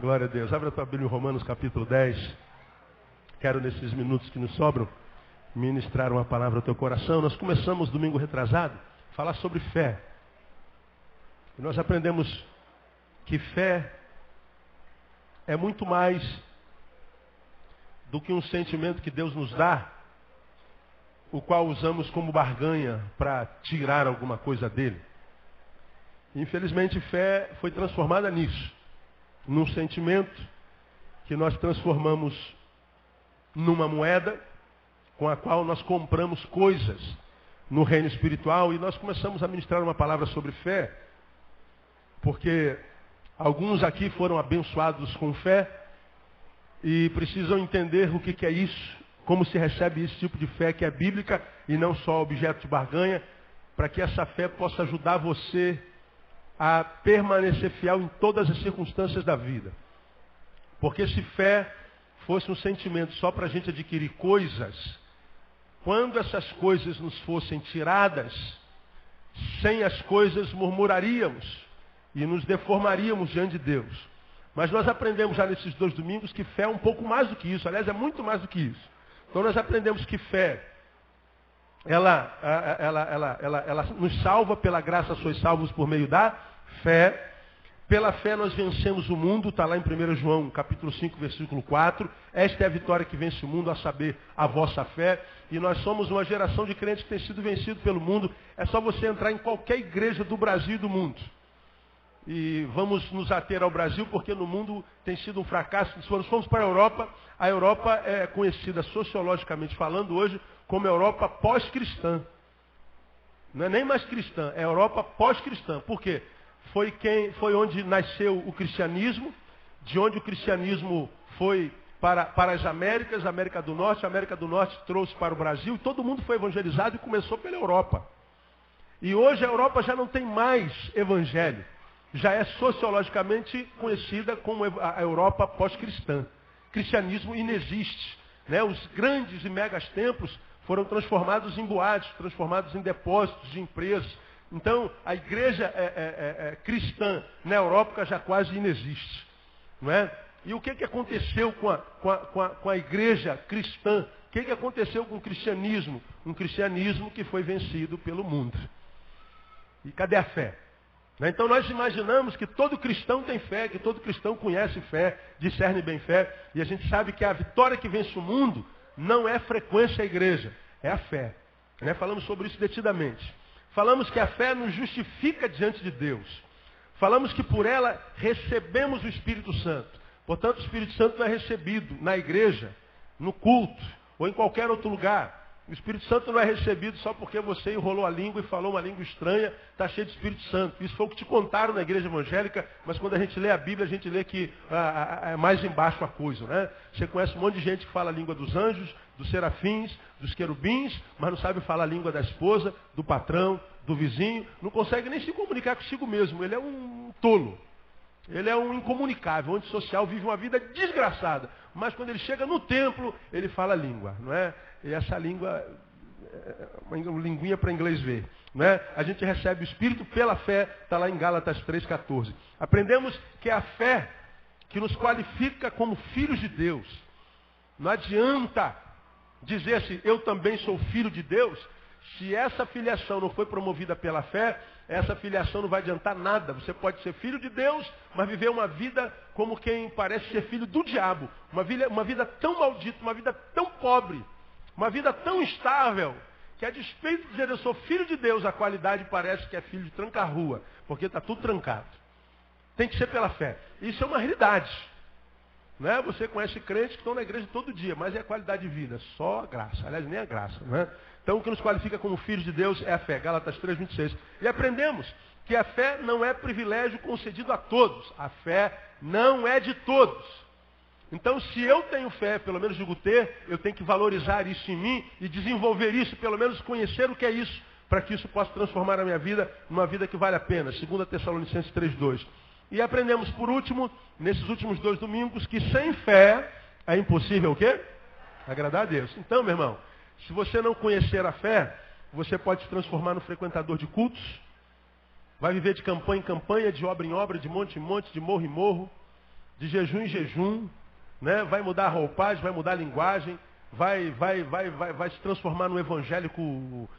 Glória a Deus. Abre a tua Bíblia em Romanos capítulo 10. Quero, nesses minutos que nos sobram, ministrar uma palavra ao teu coração. Nós começamos domingo retrasado a falar sobre fé. E nós aprendemos que fé é muito mais do que um sentimento que Deus nos dá, o qual usamos como barganha para tirar alguma coisa dele. Infelizmente, fé foi transformada nisso. Num sentimento que nós transformamos numa moeda com a qual nós compramos coisas no reino espiritual. E nós começamos a ministrar uma palavra sobre fé, porque alguns aqui foram abençoados com fé e precisam entender o que é isso, como se recebe esse tipo de fé que é bíblica e não só objeto de barganha, para que essa fé possa ajudar você a permanecer fiel em todas as circunstâncias da vida. Porque se fé fosse um sentimento só para a gente adquirir coisas, quando essas coisas nos fossem tiradas, sem as coisas murmuraríamos e nos deformaríamos diante de Deus. Mas nós aprendemos já nesses 2 domingos que fé é um pouco mais do que isso, aliás, é muito mais do que isso. Então nós aprendemos que fé, ela nos salva, pela graça sois salvos por meio da fé. Pela fé nós vencemos o mundo, está lá em 1 João capítulo 5, versículo 4. Esta é a vitória que vence o mundo, a saber, a vossa fé. E nós somos uma geração de crentes que tem sido vencido pelo mundo. É só você entrar em qualquer igreja do Brasil e do mundo. E vamos nos ater ao Brasil, porque no mundo tem sido um fracasso. Se nós formos para a Europa é conhecida sociologicamente falando hoje como Europa pós-cristã. Não é nem mais cristã, é Europa pós-cristã. Por quê? Foi onde nasceu o cristianismo, de onde o cristianismo foi para as Américas, América do Norte. A América do Norte trouxe para o Brasil e todo mundo foi evangelizado e começou pela Europa. E hoje a Europa já não tem mais evangelho. Já é sociologicamente conhecida como a Europa pós-cristã. Cristianismo inexiste. Né? Os grandes e megas templos foram transformados em boates, transformados em depósitos de empresas. Então, a igreja cristã na Europa já quase inexiste. Não é? E o que aconteceu com a igreja cristã? O que aconteceu com o cristianismo? Um cristianismo que foi vencido pelo mundo. E cadê a fé? Então nós imaginamos que todo cristão tem fé, que todo cristão conhece fé, discerne bem fé. E a gente sabe que a vitória que vence o mundo não é frequência à igreja, é a fé. Né? Falamos sobre isso detidamente. Falamos que a fé nos justifica diante de Deus. Falamos que por ela recebemos o Espírito Santo. Portanto, o Espírito Santo não é recebido na igreja, no culto ou em qualquer outro lugar. O Espírito Santo não é recebido só porque você enrolou a língua e falou uma língua estranha, está cheio de Espírito Santo. Isso foi o que te contaram na igreja evangélica, mas quando a gente lê a Bíblia, a gente lê que é mais embaixo a coisa. Né? Você conhece um monte de gente que fala a língua dos anjos, dos serafins, dos querubins, mas não sabe falar a língua da esposa, do patrão, do vizinho, não consegue nem se comunicar consigo mesmo. Ele é um tolo. Ele é um incomunicável, antissocial, vive uma vida desgraçada. Mas quando ele chega no templo, ele fala a língua, não é? E essa língua é uma linguinha para inglês ver. Não é? A gente recebe o Espírito pela fé, está lá em Gálatas 3,14. Aprendemos que é a fé que nos qualifica como filhos de Deus. Não adianta dizer assim, eu também sou filho de Deus. Se essa filiação não foi promovida pela fé, essa filiação não vai adiantar nada. Você pode ser filho de Deus, mas viver uma vida como quem parece ser filho do diabo. Uma vida tão maldita, uma vida tão pobre, uma vida tão instável, que a despeito de dizer eu sou filho de Deus, a qualidade parece que é filho de tranca-rua, porque está tudo trancado. Tem que ser pela fé. Isso é uma realidade. Não é? Você conhece crentes que estão na igreja todo dia, mas é a qualidade de vida, só a graça. Aliás, nem a graça. Não é? Então, o que nos qualifica como filhos de Deus é a fé. Gálatas 3,26. E aprendemos que a fé não é privilégio concedido a todos. A fé não é de todos. Então, se eu tenho fé, pelo menos digo ter, eu tenho que valorizar isso em mim e desenvolver isso, pelo menos conhecer o que é isso, para que isso possa transformar a minha vida numa vida que vale a pena. 2 Tessalonicenses 3,2. E aprendemos, por último, nesses últimos 2 domingos, que sem fé é impossível o quê? Agradar a Deus. Então, meu irmão, se você não conhecer a fé, você pode se transformar no frequentador de cultos, vai viver de campanha em campanha, de obra em obra, de monte em monte, de morro em morro, de jejum em jejum, né? Vai mudar a roupagem, vai mudar a linguagem, vai se transformar num evangélico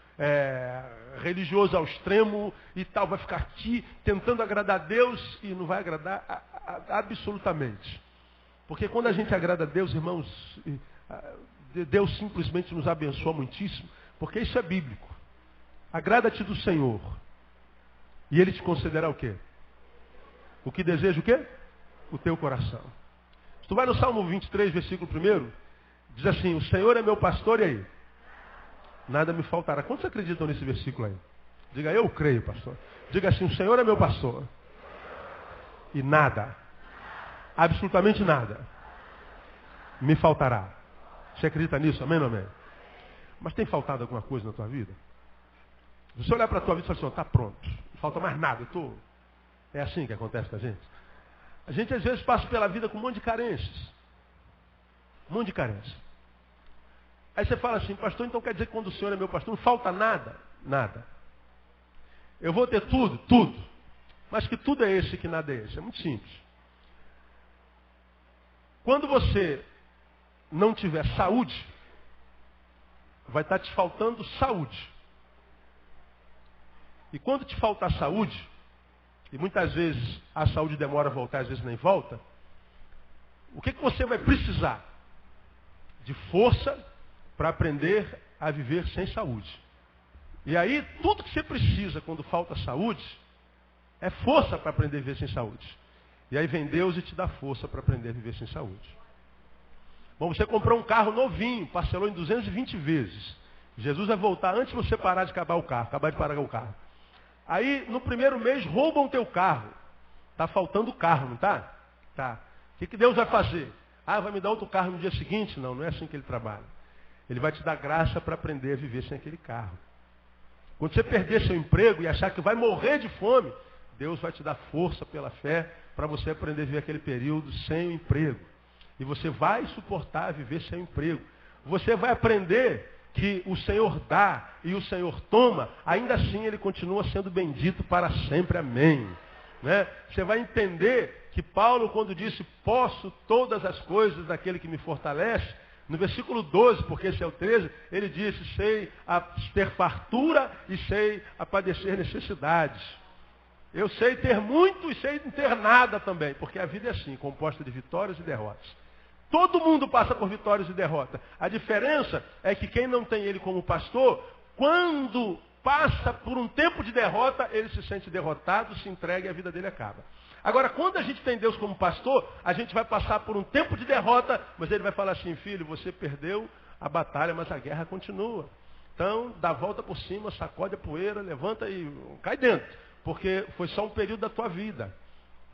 religioso ao extremo e tal, vai ficar aqui tentando agradar a Deus e não vai agradar absolutamente. Porque quando a gente agrada a Deus, irmãos, Deus simplesmente nos abençoa muitíssimo, porque isso é bíblico. Agrada-te do Senhor e Ele te concederá o quê? O que deseja o quê? O teu coração. Se tu vai no Salmo 23, versículo 1, diz assim, o Senhor é meu pastor e aí? Nada me faltará. Quantos acreditam nesse versículo aí? Diga, eu creio, pastor. Diga assim, o Senhor é meu pastor. E nada, absolutamente nada, me faltará. Você acredita nisso? Amém ou não amém? Mas tem faltado alguma coisa na tua vida? Se você olhar para a tua vida e falar assim, está pronto, não falta mais nada. É assim que acontece com a gente. A gente às vezes passa pela vida com um monte de carências. Um monte de carência. Aí você fala assim, pastor, então quer dizer que quando o Senhor é meu pastor, não falta nada? Nada. Eu vou ter tudo? Tudo. Mas que tudo é esse que nada é esse? É muito simples. Quando você não tiver saúde, vai estar te faltando saúde. E quando te faltar saúde, e muitas vezes a saúde demora a voltar, às vezes nem volta, o que você vai precisar? De força para aprender a viver sem saúde. E aí, tudo que você precisa quando falta saúde, é força para aprender a viver sem saúde. E aí vem Deus e te dá força para aprender a viver sem saúde. Bom, você comprou um carro novinho, parcelou em 220 vezes. Jesus vai voltar antes de você parar de acabar de pagar o carro. Aí, no primeiro mês, roubam o teu carro. Está faltando o carro, não está? Tá. O que Deus vai fazer? Ah, vai me dar outro carro no dia seguinte? Não, não é assim que Ele trabalha. Ele vai te dar graça para aprender a viver sem aquele carro. Quando você perder seu emprego e achar que vai morrer de fome, Deus vai te dar força pela fé para você aprender a viver aquele período sem o emprego. E você vai suportar viver sem o emprego. Você vai aprender que o Senhor dá e o Senhor toma, ainda assim Ele continua sendo bendito para sempre. Amém. Né? Você vai entender que Paulo, quando disse, posso todas as coisas daquele que me fortalece, no versículo 12, porque esse é o 13, ele disse, sei ter fartura e sei a padecer necessidades. Eu sei ter muito e sei não ter nada também, porque a vida é assim, composta de vitórias e derrotas. Todo mundo passa por vitórias e derrotas. A diferença é que quem não tem ele como pastor, quando passa por um tempo de derrota, ele se sente derrotado, se entrega e a vida dele acaba. Agora, quando a gente tem Deus como pastor, a gente vai passar por um tempo de derrota, mas ele vai falar assim, filho, você perdeu a batalha, mas a guerra continua. Então, dá a volta por cima, sacode a poeira, levanta e cai dentro. Porque foi só um período da tua vida.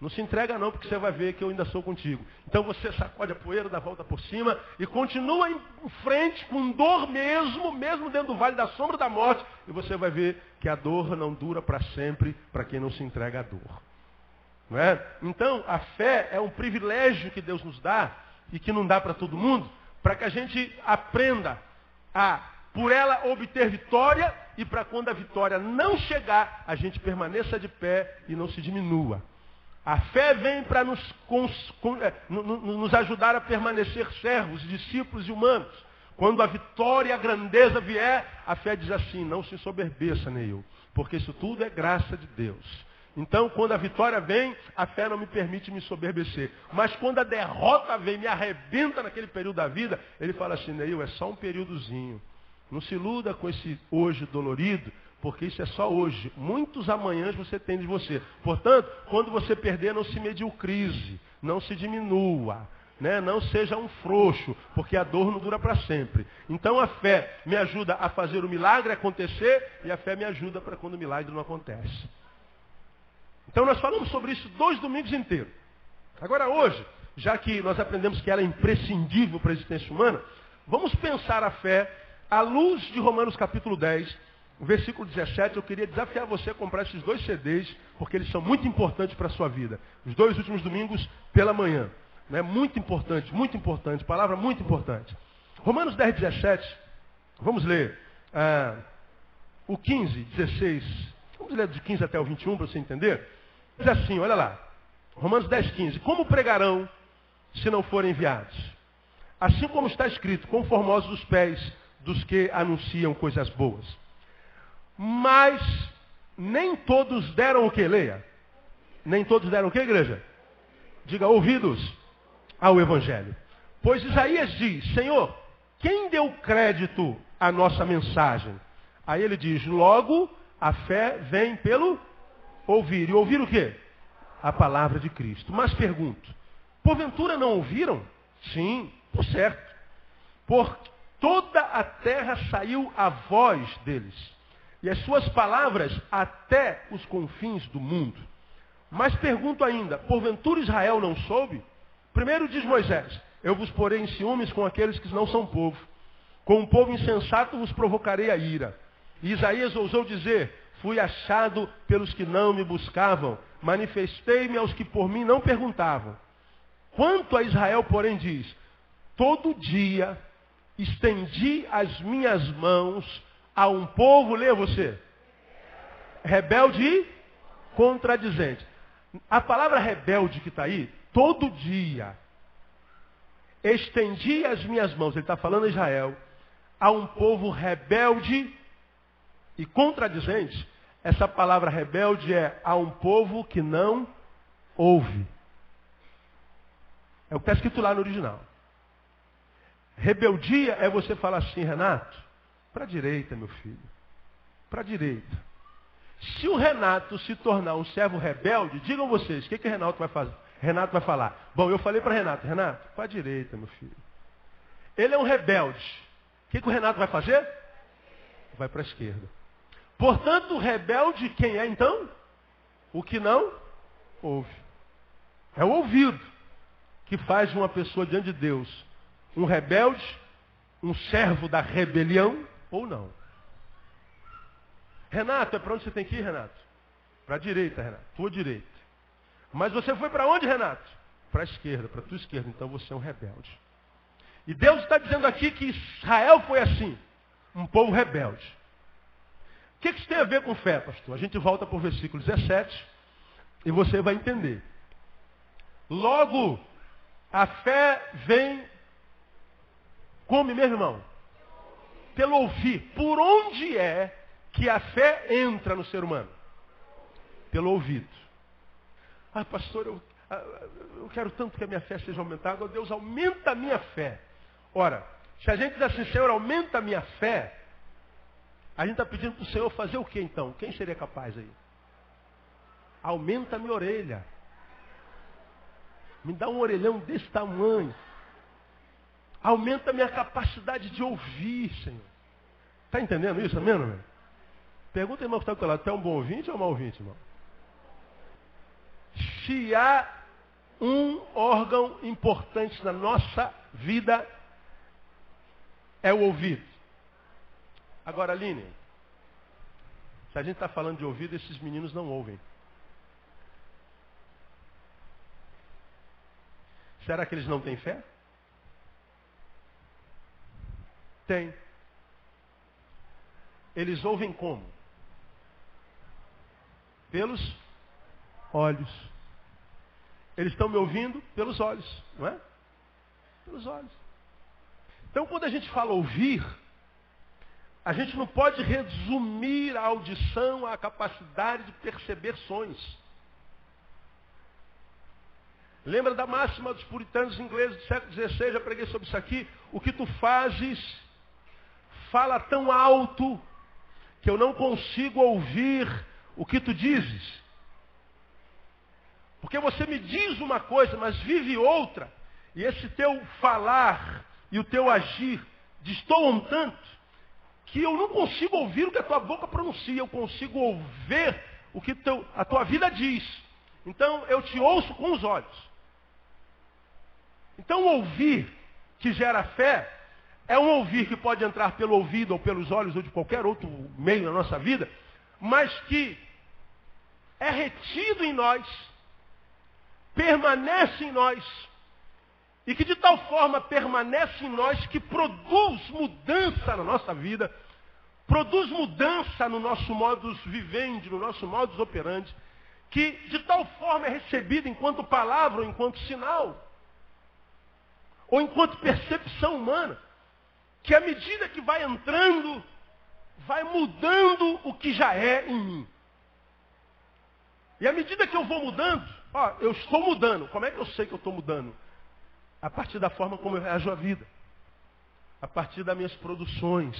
Não se entrega não, porque você vai ver que eu ainda sou contigo. Então você sacode a poeira, dá a volta por cima e continua em frente com dor mesmo dentro do vale da sombra da morte. E você vai ver que a dor não dura para sempre para quem não se entrega à dor. Não é? Então, a fé é um privilégio que Deus nos dá e que não dá para todo mundo, para que a gente aprenda a, por ela, obter vitória e para quando a vitória não chegar, a gente permaneça de pé e não se diminua. A fé vem para nos ajudar a permanecer servos, discípulos e humanos. Quando a vitória e a grandeza vier, a fé diz assim, não se ensoberbeça, Neil, porque isso tudo é graça de Deus. Então, quando a vitória vem, a fé não me permite me ensoberbecer. Mas quando a derrota vem, me arrebenta naquele período da vida, ele fala assim, Neil, é só um períodozinho. Não se iluda com esse hoje dolorido, porque isso é só hoje. Muitos amanhãs você tem de você. Portanto, quando você perder, não se mediocrise, não se diminua, né? Não seja um frouxo, porque a dor não dura para sempre. Então a fé me ajuda a fazer o milagre acontecer e a fé me ajuda para quando o milagre não acontece. Então nós falamos sobre isso 2 domingos inteiros. Agora hoje, já que nós aprendemos que ela é imprescindível para a existência humana, vamos pensar a fé à luz de Romanos capítulo 10, versículo 17. Eu queria desafiar você a comprar esses 2 CDs, porque eles são muito importantes para a sua vida. Os 2 últimos domingos pela manhã. Né? Muito importante, palavra muito importante. Romanos 10, 17, vamos ler o 15, 16, vamos ler de 15 até o 21 para você entender. Diz assim, olha lá. Romanos 10:15. Como pregarão se não forem enviados? Assim como está escrito, quão formosos os pés dos que anunciam coisas boas. Mas nem todos deram o que? Leia. Nem todos deram o que, igreja? Diga, ouvidos ao Evangelho. Pois Isaías diz, Senhor, quem deu crédito à nossa mensagem? Aí ele diz, logo a fé vem pelo ouvir. E ouvir o quê? A palavra de Cristo. Mas pergunto, porventura não ouviram? Sim, por certo. Por toda a terra saiu a voz deles. E as suas palavras até os confins do mundo. Mas pergunto ainda, porventura Israel não soube? Primeiro diz Moisés, eu vos porei em ciúmes com aqueles que não são povo. Com um povo insensato vos provocarei a ira. E Isaías ousou dizer, fui achado pelos que não me buscavam, manifestei-me aos que por mim não perguntavam. Quanto a Israel, porém, diz, todo dia estendi as minhas mãos a um povo, leia você, rebelde e contradizente. A palavra rebelde que está aí, todo dia estendi as minhas mãos, ele está falando a Israel, a um povo rebelde e contradizente. Essa palavra rebelde é a um povo que não ouve. É o que está escrito lá no original. Rebeldia é você falar assim, Renato, para a direita, meu filho. Para a direita. Se o Renato se tornar um servo rebelde, digam vocês, o que Renato vai fazer? Renato vai falar. Bom, eu falei para Renato, para a direita, meu filho. Ele é um rebelde. O que o Renato vai fazer? Vai para a esquerda. Portanto, o rebelde quem é então? O que não ouve. É o ouvido que faz de uma pessoa diante de Deus um rebelde, um servo da rebelião ou não. Renato, é para onde você tem que ir, Renato? Para a direita, Renato. Tua direita. Mas você foi para onde, Renato? Para a esquerda, para a tua esquerda. Então você é um rebelde. E Deus está dizendo aqui que Israel foi assim. Um povo rebelde. O que isso tem a ver com fé, pastor? A gente volta para o versículo 17 e você vai entender. Logo, a fé vem, como, meu irmão? Pelo ouvir. Por onde é que a fé entra no ser humano? Pelo ouvido. Ah, pastor, eu quero tanto que a minha fé seja aumentada. Oh, Deus, aumenta a minha fé. Ora, se a gente diz assim, Senhor, aumenta a minha fé, a gente está pedindo para o Senhor fazer o que então? Quem seria capaz aí? Aumenta a minha orelha. Me dá um orelhão desse tamanho. Aumenta a minha capacidade de ouvir, Senhor. Está entendendo isso, amém, irmão? Pergunta, irmão, que está do teu lado, tu é um bom ouvinte ou um mau ouvinte, irmão? Se há um órgão importante na nossa vida, é o ouvido. Agora, Aline, se a gente está falando de ouvido, esses meninos não ouvem. Será que eles não têm fé? Tem. Eles ouvem como? Pelos olhos. Eles estão me ouvindo pelos olhos, não é? Pelos olhos. Então, quando a gente fala ouvir, a gente não pode resumir a audição à capacidade de perceber sons. Lembra da máxima dos puritanos ingleses do século XVI? Já preguei sobre isso aqui. O que tu fazes fala tão alto que eu não consigo ouvir o que tu dizes. Porque você me diz uma coisa, mas vive outra. E esse teu falar e o teu agir destoam tanto que eu não consigo ouvir o que a tua boca pronuncia. Eu consigo ouvir o que a tua vida diz. Então eu te ouço com os olhos. Então ouvir que gera fé é um ouvir que pode entrar pelo ouvido ou pelos olhos ou de qualquer outro meio na nossa vida, mas que é retido em nós, permanece em nós, e que de tal forma permanece em nós que produz mudança na nossa vida, produz mudança no nosso modus vivendi, no nosso modus operandi, que de tal forma é recebida enquanto palavra ou enquanto sinal, ou enquanto percepção humana, que à medida que vai entrando, vai mudando o que já é em mim. E à medida que eu vou mudando, eu estou mudando. Como é que eu sei que eu estou mudando? A partir da forma como eu reajo à vida. A partir das minhas produções.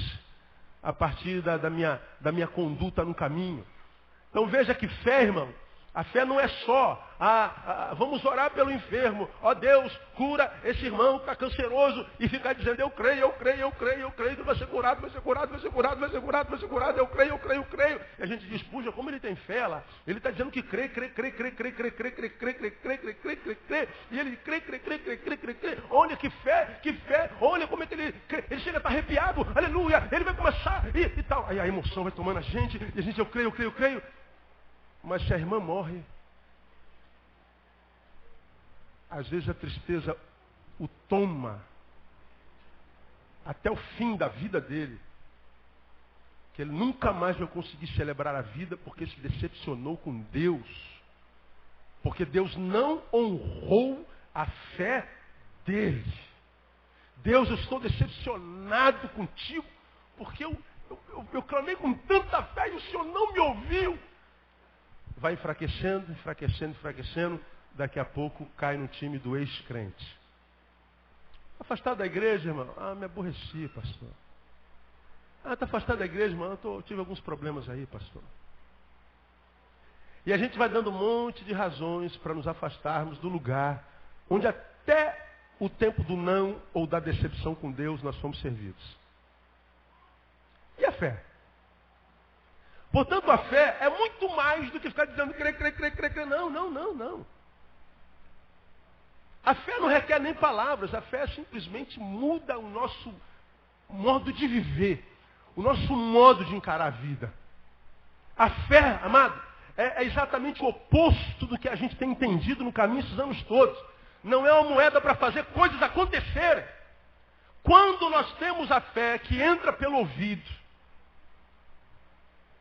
A partir da minha conduta no caminho. Então veja que fé, irmão, a fé não é só, vamos orar pelo enfermo. Ó Deus, cura esse irmão que está canceroso. E ficar dizendo, eu creio, que vai ser curado, vai ser curado, vai ser curado, vai ser curado, vai ser curado, eu creio. E a gente diz, puxa, como ele tem fé lá. Ele está dizendo que crê. E ele crê. Olha que fé, olha como é que ele crê. Ele chega a estar arrepiado, aleluia, ele vai começar e tal. Aí a emoção vai tomando a gente, e a gente, eu creio. Mas se a irmã morre, às vezes a tristeza o toma até o fim da vida dele, que ele nunca mais vai conseguir celebrar a vida porque se decepcionou com Deus, porque Deus não honrou a fé dele. Deus, eu estou decepcionado contigo, porque eu clamei com tanta fé e o Senhor não me ouviu. Vai enfraquecendo, daqui a pouco cai no time do ex-crente. Afastado da igreja, irmão? Me aborreci, pastor. Está afastado da igreja, irmão? Eu tive alguns problemas aí, pastor. E a gente vai dando um monte de razões para nos afastarmos do lugar onde até o tempo do não ou da decepção com Deus nós fomos servidos. E a fé? Portanto, a fé é muito mais do que ficar dizendo crer. Não. A fé não requer nem palavras. A fé simplesmente muda o nosso modo de viver. O nosso modo de encarar a vida. A fé, amado, é exatamente o oposto do que a gente tem entendido no caminho esses anos todos. Não é uma moeda para fazer coisas acontecerem. Quando nós temos a fé que entra pelo ouvido,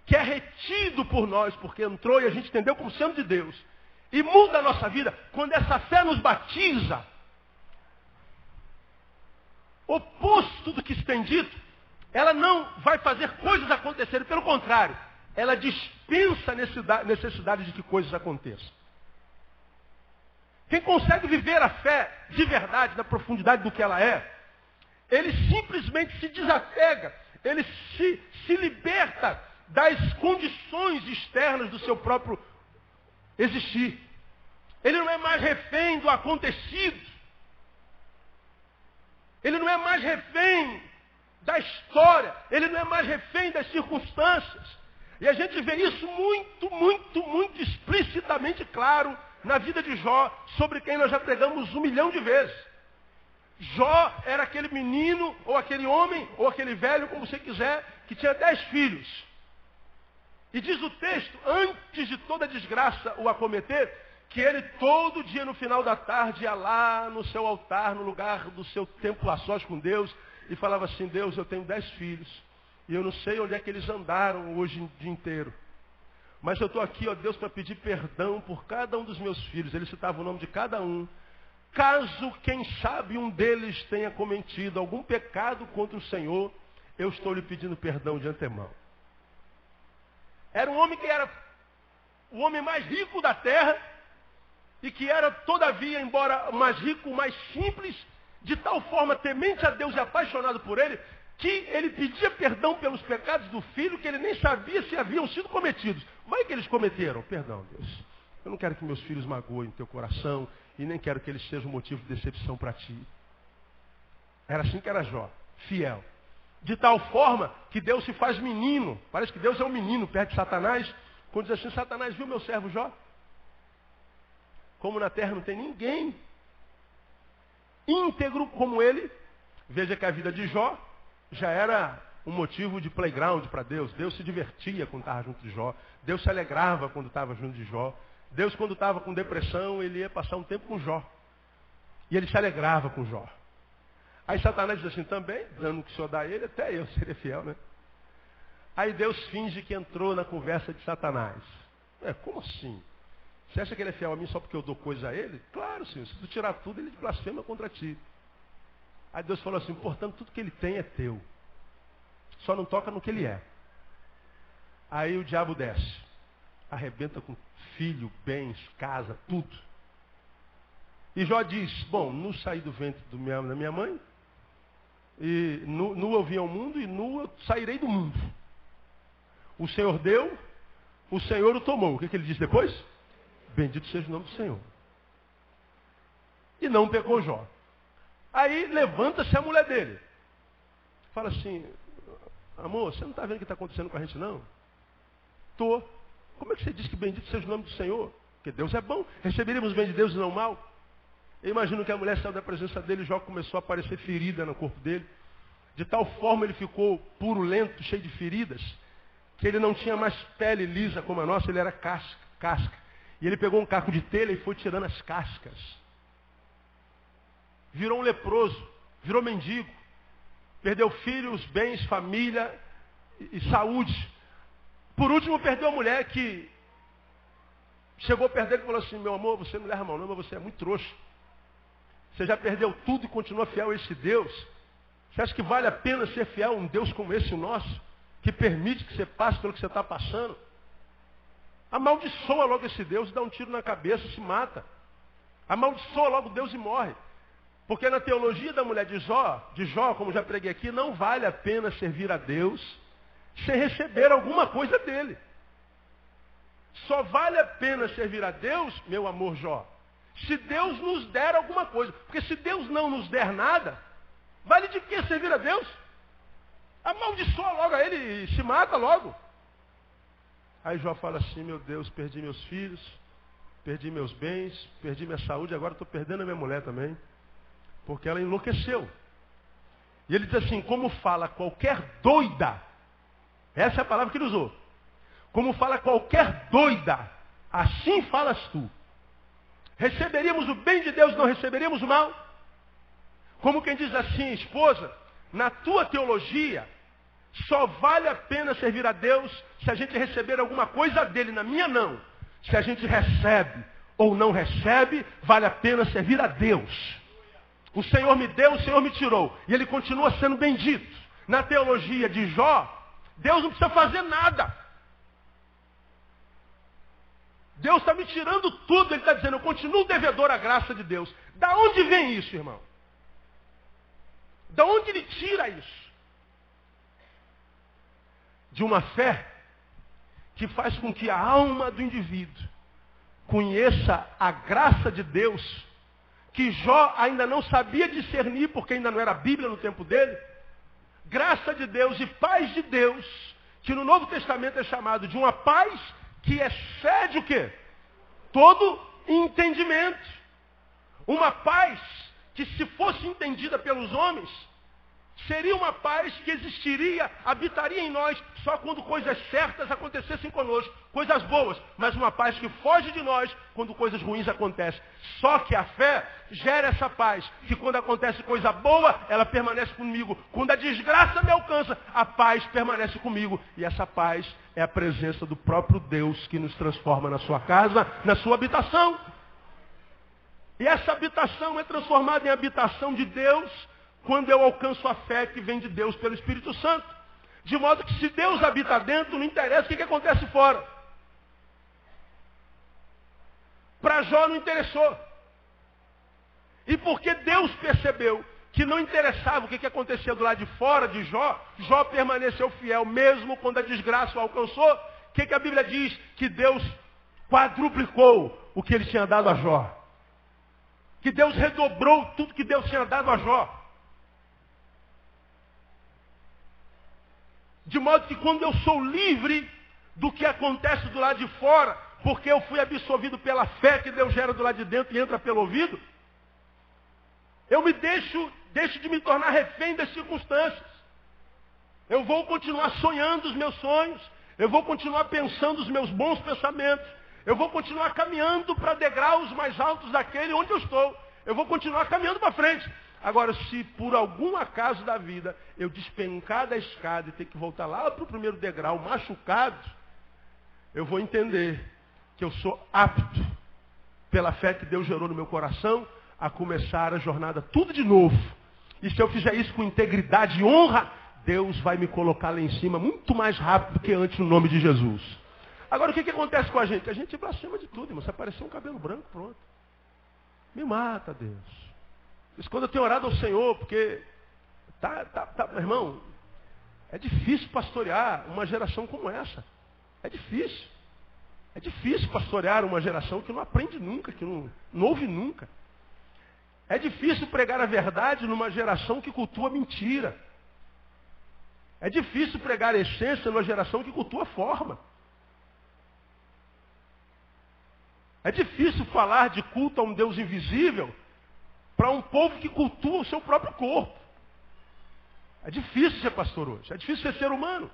que é retido por nós, porque entrou e a gente entendeu como sendo de Deus, e muda a nossa vida, quando essa fé nos batiza, oposto do que se tem dito, ela não vai fazer coisas acontecerem, pelo contrário, ela dispensa a necessidade de que coisas aconteçam. Quem consegue viver a fé de verdade, na profundidade do que ela é, ele simplesmente se desapega, ele se liberta das condições externas do seu próprio existir. Ele não é mais refém do acontecido. Ele não é mais refém da história. Ele não é mais refém das circunstâncias. E a gente vê isso muito explicitamente claro na vida de Jó, sobre quem nós já pregamos 1 milhão de vezes. Jó era aquele menino, ou aquele homem, ou aquele velho, como você quiser, que tinha 10 filhos. E diz o texto, antes de toda a desgraça o acometer, que ele todo dia no final da tarde ia lá no seu altar, no lugar do seu templo a sós com Deus, e falava assim, Deus, eu tenho 10 filhos, e eu não sei onde é que eles andaram hoje o dia inteiro. Mas eu estou aqui, ó Deus, para pedir perdão por cada um dos meus filhos. Ele citava o nome de cada um. Caso, quem sabe, um deles tenha cometido algum pecado contra o Senhor, eu estou lhe pedindo perdão de antemão. Era um homem que era o homem mais rico da terra e que era, todavia, embora mais rico, mais simples, de tal forma temente a Deus e apaixonado por ele, que ele pedia perdão pelos pecados do filho que ele nem sabia se haviam sido cometidos. Vai que eles cometeram. Perdão, Deus. Eu não quero que meus filhos magoem teu coração e nem quero que eles sejam motivo de decepção para ti. Era assim que era Jó, fiel. De tal forma que Deus se faz menino. Parece que Deus é um menino perto de Satanás. Quando diz assim, Satanás, viu meu servo Jó? Como na terra não tem ninguém íntegro como ele. Veja que a vida de Jó já era um motivo de playground para Deus. Deus se divertia quando estava junto de Jó. Deus se alegrava quando estava junto de Jó. Deus, quando estava com depressão, ele ia passar um tempo com Jó. E ele se alegrava com Jó. Aí Satanás diz assim, também, dando o que o Senhor dá a ele, até eu seria fiel, né? Aí Deus finge que entrou na conversa de Satanás. Como assim? Você acha que ele é fiel a mim só porque eu dou coisa a ele? Claro, Senhor. Se tu tirar tudo, ele blasfema contra ti. Aí Deus falou assim, portanto, tudo que ele tem é teu. Só não toca no que ele é. Aí o diabo desce. Arrebenta com filho, bens, casa, tudo. E Jó diz, bom, nu saí do ventre da minha mãe, e nu eu vim ao mundo, e nu eu sairei do mundo. O Senhor deu, o Senhor o tomou. O que ele diz depois? Bendito seja o nome do Senhor. E não pecou Jó. Aí levanta-se a mulher dele. Fala assim, amor, você não está vendo o que está acontecendo com a gente não? Tô. Como é que você diz que bendito seja o nome do Senhor? Porque Deus é bom. Receberíamos bem de Deus e não mal. Eu imagino que a mulher saiu da presença dele e Jó começou a aparecer ferida no corpo dele. De tal forma ele ficou purulento, cheio de feridas, que ele não tinha mais pele lisa como a nossa, ele era casca. E ele pegou um caco de telha e foi tirando as cascas. Virou um leproso, virou mendigo. Perdeu filhos, bens, família e saúde. Por último, perdeu a mulher que chegou perto dele e falou assim, meu amor, você não leva mal não, mas você é muito trouxa. Você já perdeu tudo e continua fiel a esse Deus. Você acha que vale a pena ser fiel a um Deus como esse nosso? Que permite que você passe pelo que você está passando? Amaldiçoa logo esse Deus e dá um tiro na cabeça e se mata. Amaldiçoa logo Deus e morre. Porque na teologia da mulher de Jó, como já preguei aqui, não vale a pena servir a Deus sem receber alguma coisa dele. Só vale a pena servir a Deus, meu amor Jó, se Deus nos der alguma coisa. Porque se Deus não nos der nada, vale de que servir a Deus? Amaldiçoa logo a ele e se mata logo. Aí Jó fala assim, meu Deus, perdi meus filhos, perdi meus bens, perdi minha saúde, agora estou perdendo a minha mulher também. Porque ela enlouqueceu. E ele diz assim, como fala qualquer doida, essa é a palavra que ele usou. Como fala qualquer doida, assim falas tu. Receberíamos o bem de Deus, não receberíamos o mal? Como quem diz assim, esposa, na tua teologia, só vale a pena servir a Deus se a gente receber alguma coisa dele, na minha não. Se a gente recebe ou não recebe, vale a pena servir a Deus. O Senhor me deu, o Senhor me tirou. E ele continua sendo bendito. Na teologia de Jó, Deus não precisa fazer nada. Deus está me tirando tudo. Ele está dizendo, eu continuo devedor à graça de Deus. Da onde vem isso, irmão? Da onde ele tira isso? De uma fé que faz com que a alma do indivíduo conheça a graça de Deus, que Jó ainda não sabia discernir, porque ainda não era a Bíblia no tempo dele. Graça de Deus e paz de Deus, que no Novo Testamento é chamado de uma paz que excede o quê? Todo entendimento. Uma paz que, se fosse entendida pelos homens, seria uma paz que existiria, habitaria em nós, só quando coisas certas acontecessem conosco, coisas boas, mas uma paz que foge de nós quando coisas ruins acontecem. Só que a fé gera essa paz, que quando acontece coisa boa, ela permanece comigo. Quando a desgraça me alcança, a paz permanece comigo. E essa paz é a presença do próprio Deus que nos transforma na sua casa, na sua habitação. E essa habitação é transformada em habitação de Deus quando eu alcanço a fé que vem de Deus pelo Espírito Santo. De modo que se Deus habita dentro, não interessa o que acontece fora. Para Jó não interessou. E porque Deus percebeu que não interessava o que acontecia do lado de fora de Jó, Jó permaneceu fiel mesmo quando a desgraça o alcançou. O que a Bíblia diz? Que Deus quadruplicou o que ele tinha dado a Jó. Que Deus redobrou tudo que Deus tinha dado a Jó. De modo que quando eu sou livre do que acontece do lado de fora, porque eu fui absolvido pela fé que Deus gera do lado de dentro e entra pelo ouvido, eu me deixo de me tornar refém das circunstâncias. Eu vou continuar sonhando os meus sonhos, eu vou continuar pensando os meus bons pensamentos, eu vou continuar caminhando para degraus mais altos daquele onde eu estou, eu vou continuar caminhando para frente. Agora, se por algum acaso da vida eu despencar da escada e ter que voltar lá para o primeiro degrau machucado, eu vou entender que eu sou apto pela fé que Deus gerou no meu coração, a começar a jornada tudo de novo. E se eu fizer isso com integridade e honra, Deus vai me colocar lá em cima muito mais rápido do que antes no nome de Jesus. Agora o que acontece com a gente? A gente blasfema de tudo, irmão. Se aparecer um cabelo branco, pronto. Me mata, Deus. Isso quando eu tenho orado ao Senhor, porque meu irmão, é difícil pastorear uma geração como essa. É difícil. É difícil pastorear uma geração que não aprende nunca, que não ouve nunca. É difícil pregar a verdade numa geração que cultua a mentira. É difícil pregar a essência numa geração que cultua a forma. É difícil falar de culto a um Deus invisível para um povo que cultua o seu próprio corpo. É difícil ser pastor hoje. É difícil ser ser humano.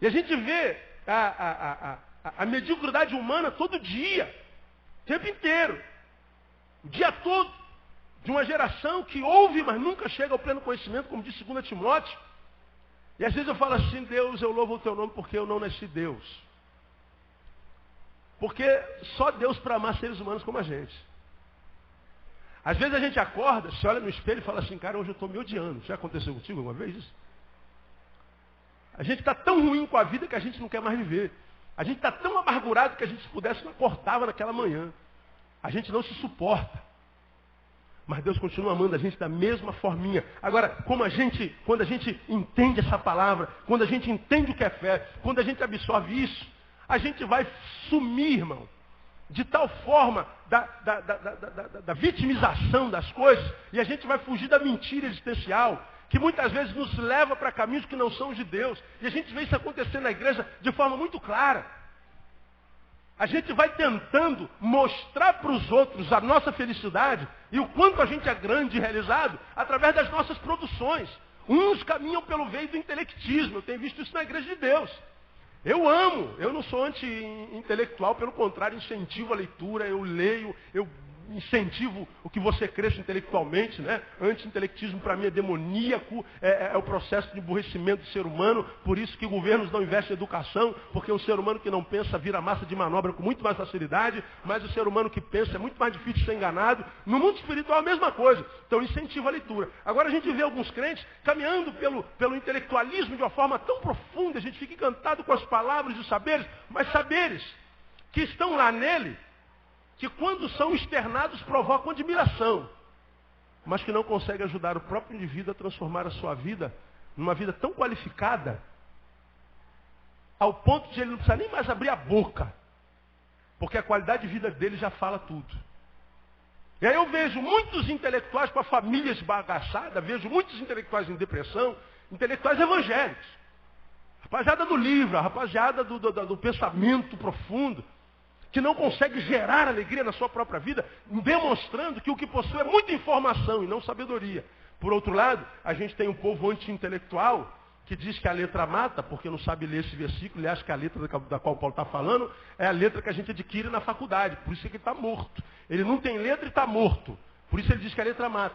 E a gente vê a mediocridade humana todo dia. O tempo inteiro. O dia todo. De uma geração que ouve, mas nunca chega ao pleno conhecimento, como diz 2 Timóteo. E às vezes eu falo assim, Deus, eu louvo o teu nome porque eu não nasci Deus. Porque só Deus para amar seres humanos como a gente. Às vezes a gente acorda, se olha no espelho e fala assim, cara, hoje eu estou me odiando. Já aconteceu contigo alguma vez isso? A gente está tão ruim com a vida que a gente não quer mais viver. A gente está tão amargurado que a gente, se pudesse, não acordava naquela manhã. A gente não se suporta. Mas Deus continua amando a gente da mesma forminha. Agora, quando a gente entende essa palavra, quando a gente entende o que é fé, quando a gente absorve isso, a gente vai sumir, irmão, de tal forma da vitimização das coisas, e a gente vai fugir da mentira existencial, que muitas vezes nos leva para caminhos que não são os de Deus. E a gente vê isso acontecer na igreja de forma muito clara. A gente vai tentando mostrar para os outros a nossa felicidade e o quanto a gente é grande e realizado através das nossas produções. Uns caminham pelo veio do intelectismo. Eu tenho visto isso na igreja de Deus. Eu não sou anti-intelectual, pelo contrário, incentivo a leitura, eu leio, eu incentivo o que você cresça intelectualmente, né? Anti-intelectismo para mim é demoníaco, é o processo de emburrecimento do ser humano, por isso que governos não investem em educação, porque um ser humano que não pensa vira massa de manobra com muito mais facilidade, mas o ser humano que pensa é muito mais difícil de ser enganado. No mundo espiritual é a mesma coisa, então incentivo a leitura. Agora a gente vê alguns crentes caminhando pelo intelectualismo de uma forma tão profunda, a gente fica encantado com as palavras e os saberes, mas saberes que estão lá nele, que quando são externados provocam admiração, mas que não conseguem ajudar o próprio indivíduo a transformar a sua vida numa vida tão qualificada, ao ponto de ele não precisar nem mais abrir a boca, porque a qualidade de vida dele já fala tudo. E aí eu vejo muitos intelectuais com a família esbagaçada, vejo muitos intelectuais em depressão, intelectuais evangélicos, rapaziada do livro, a rapaziada do pensamento profundo, que não consegue gerar alegria na sua própria vida, demonstrando que o que possui é muita informação e não sabedoria. Por outro lado, a gente tem um povo anti-intelectual que diz que a letra mata, porque não sabe ler esse versículo, ele acha que a letra da qual Paulo está falando é a letra que a gente adquire na faculdade, por isso é que ele está morto. Ele não tem letra e está morto, por isso ele diz que a letra mata.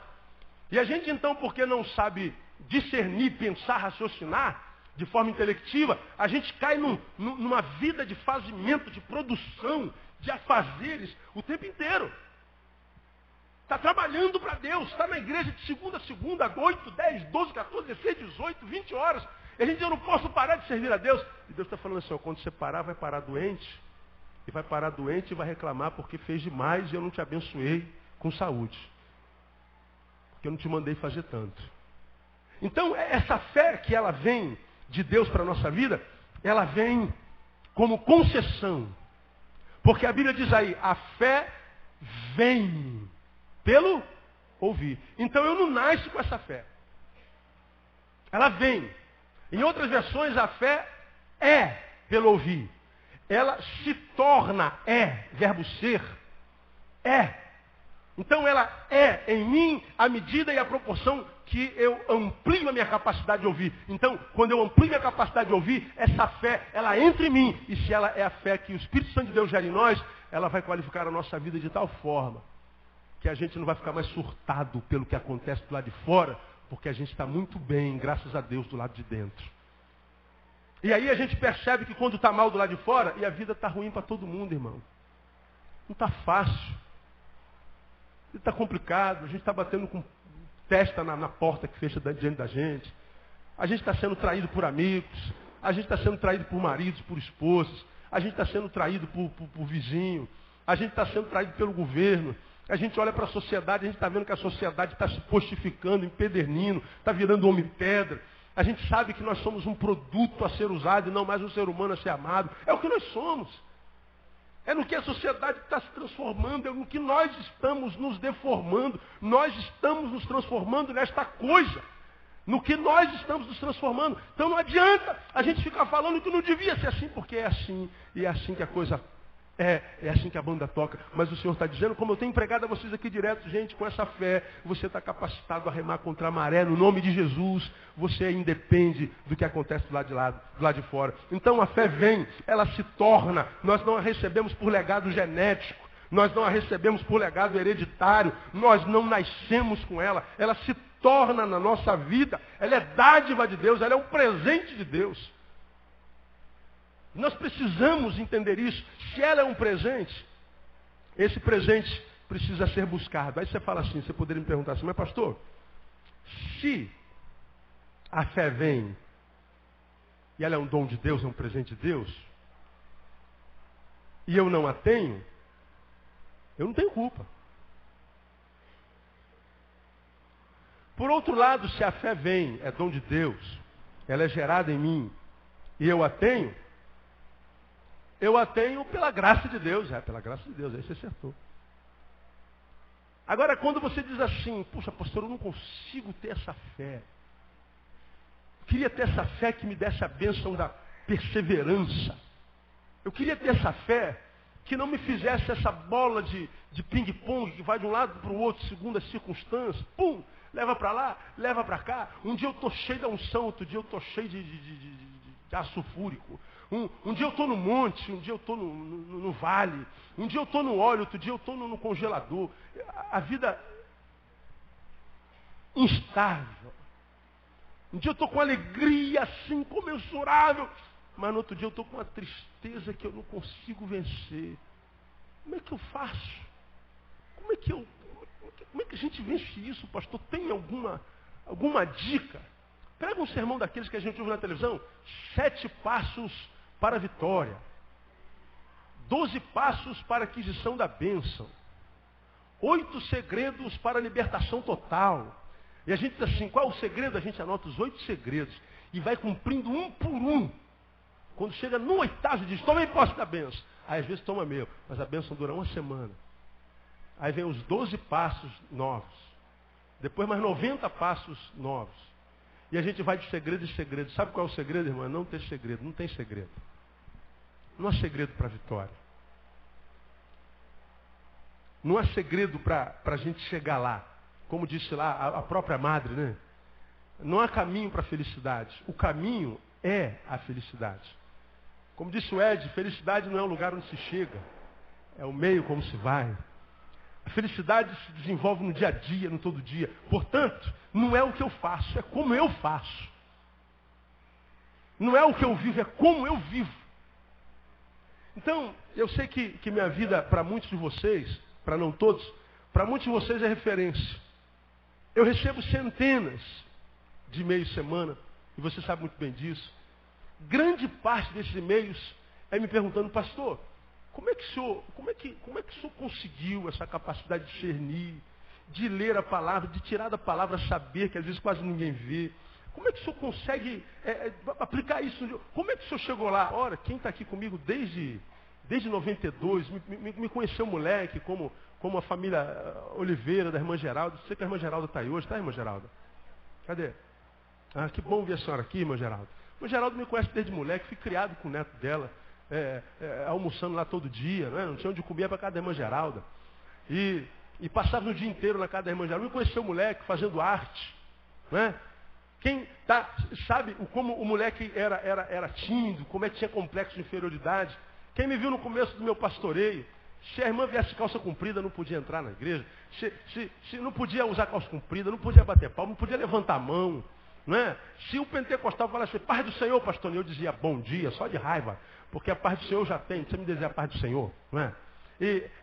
E a gente então, porque não sabe discernir, pensar, raciocinar, de forma intelectiva, a gente cai numa vida de fazimento, de produção, de afazeres o tempo inteiro. Está trabalhando para Deus, está na igreja de segunda a segunda, 8, 10, 12, 14, 16, 18, 20 horas. E a gente, eu não posso parar de servir a Deus. E Deus está falando assim, ó, quando você parar, vai parar doente. E vai parar doente e vai reclamar porque fez demais e eu não te abençoei com saúde. Porque eu não te mandei fazer tanto. Então, essa fé que ela vem de Deus para a nossa vida, ela vem como concessão. Porque a Bíblia diz aí, a fé vem pelo ouvir. Então eu não nasço com essa fé. Ela vem. Em outras versões, a fé é pelo ouvir. Ela se torna, verbo ser, Então ela é em mim a medida e a proporção que eu amplio a minha capacidade de ouvir. Então, quando eu amplio a minha capacidade de ouvir, essa fé, ela entra em mim. E se ela é a fé que o Espírito Santo de Deus gera em nós, ela vai qualificar a nossa vida de tal forma que a gente não vai ficar mais surtado pelo que acontece do lado de fora, porque a gente está muito bem, graças a Deus, do lado de dentro. E aí a gente percebe que quando está mal do lado de fora, e a vida está ruim para todo mundo, irmão. Não está fácil. Está complicado. A gente está batendo com testa na porta que fecha diante da gente. A gente está sendo traído por amigos. A gente está sendo traído por maridos, por esposas. A gente está sendo traído por vizinho. A gente está sendo traído pelo governo. A gente olha para a sociedade, a gente está vendo que a sociedade está se postificando, empedernindo, está virando homem-pedra. A gente sabe que nós somos um produto a ser usado e não mais um ser humano a ser amado. É o que nós somos. É no que a sociedade está se transformando, é no que nós estamos nos deformando. Nós estamos nos transformando nesta coisa. No que nós estamos nos transformando. Então não adianta a gente ficar falando que não devia ser assim, porque é assim. E é assim que a coisa é assim que a banda toca. Mas o Senhor está dizendo, como eu tenho empregado a vocês aqui direto, gente, com essa fé, você está capacitado a remar contra a maré, no nome de Jesus. Você independe do que acontece do lado de fora. Então a fé vem, ela se torna. Nós não a recebemos por legado genético. Nós não a recebemos por legado hereditário. Nós não nascemos com ela. Ela se torna na nossa vida. Ela é dádiva de Deus. Ela é um presente de Deus. Nós precisamos entender isso. Se ela é um presente, esse presente precisa ser buscado. Aí você fala assim, você poderia me perguntar assim, mas pastor, se a fé vem e ela é um dom de Deus, é um presente de Deus, e eu não a tenho, eu não tenho culpa. Por outro lado, se a fé vem, é dom de Deus, ela é gerada em mim, e eu a tenho pela graça de Deus. Pela graça de Deus, aí você acertou. Agora, quando você diz assim, puxa, pastor, eu não consigo ter essa fé. Eu queria ter essa fé que me desse a bênção da perseverança. Eu queria ter essa fé que não me fizesse essa bola de ping-pong que vai de um lado para o outro, segundo as circunstâncias. Pum! Leva para lá, leva para cá. Um dia eu estou cheio da unção, outro dia eu estou cheio de aço fúrico. Um dia eu estou no monte, um dia eu estou no vale. Um dia eu estou no óleo, outro dia eu estou no congelador. A vida instável. Um dia eu estou com alegria assim, incomensurável. Mas no outro dia eu estou com uma tristeza que eu não consigo vencer. Como é que eu faço? Como é que a gente vence isso, pastor? Tem alguma dica? Pega um sermão daqueles que a gente ouve na televisão. 7 passos para a vitória. 12 passos para a aquisição da bênção. 8 segredos para a libertação total. E a gente diz assim, qual é o segredo? A gente anota os 8 segredos. E vai cumprindo um por um. Quando chega no 8º, diz, toma posse da bênção. Aí às vezes toma meio, mas a bênção dura uma semana. Aí vem os 12 passos novos. Depois mais 90 passos novos. E a gente vai de segredo em segredo. Sabe qual é o segredo, irmã? Não ter segredo. Não tem segredo. Não há segredo para a vitória. Não há segredo para a gente chegar lá. Como disse lá a própria madre, né? Não há caminho para a felicidade. O caminho é a felicidade. Como disse o Ed, felicidade não é o lugar onde se chega. É o meio como se vai. A felicidade se desenvolve no dia a dia, no todo dia. Portanto, não é o que eu faço, é como eu faço. Não é o que eu vivo, é como eu vivo. Então, eu sei que minha vida, para muitos de vocês, para não todos, para muitos de vocês é referência. Eu recebo centenas de e-mails semana, e você sabe muito bem disso. Grande parte desses e-mails é me perguntando, pastor, como é que o senhor conseguiu essa capacidade de discernir, de ler a palavra, de tirar da palavra saber, que às vezes quase ninguém vê? Como é que o senhor consegue aplicar isso? Como é que o senhor chegou lá? Ora, quem está aqui comigo desde 92, me conheceu moleque, como a família Oliveira, da irmã Geralda. Sei que a irmã Geralda está aí hoje, tá, irmã Geralda? Cadê? Ah, que bom ver a senhora aqui, irmã Geralda. A irmã Geralda me conhece desde moleque, fui criado com o neto dela, almoçando lá todo dia, não tinha onde comer para casa da irmã Geralda. E passava o dia inteiro na casa da irmã Geralda. Me conheceu moleque fazendo arte, né? Quem sabe como o moleque era tímido, como é que tinha complexo de inferioridade. Quem me viu no começo do meu pastoreio, se a irmã viesse calça comprida, não podia entrar na igreja. Se não podia usar calça comprida, não podia bater palma, não podia levantar a mão. Não é? Se o pentecostal falasse, paz do Senhor, pastor, eu dizia bom dia, só de raiva, porque a paz do Senhor já tem, não precisa me dizer a paz do Senhor. Não é?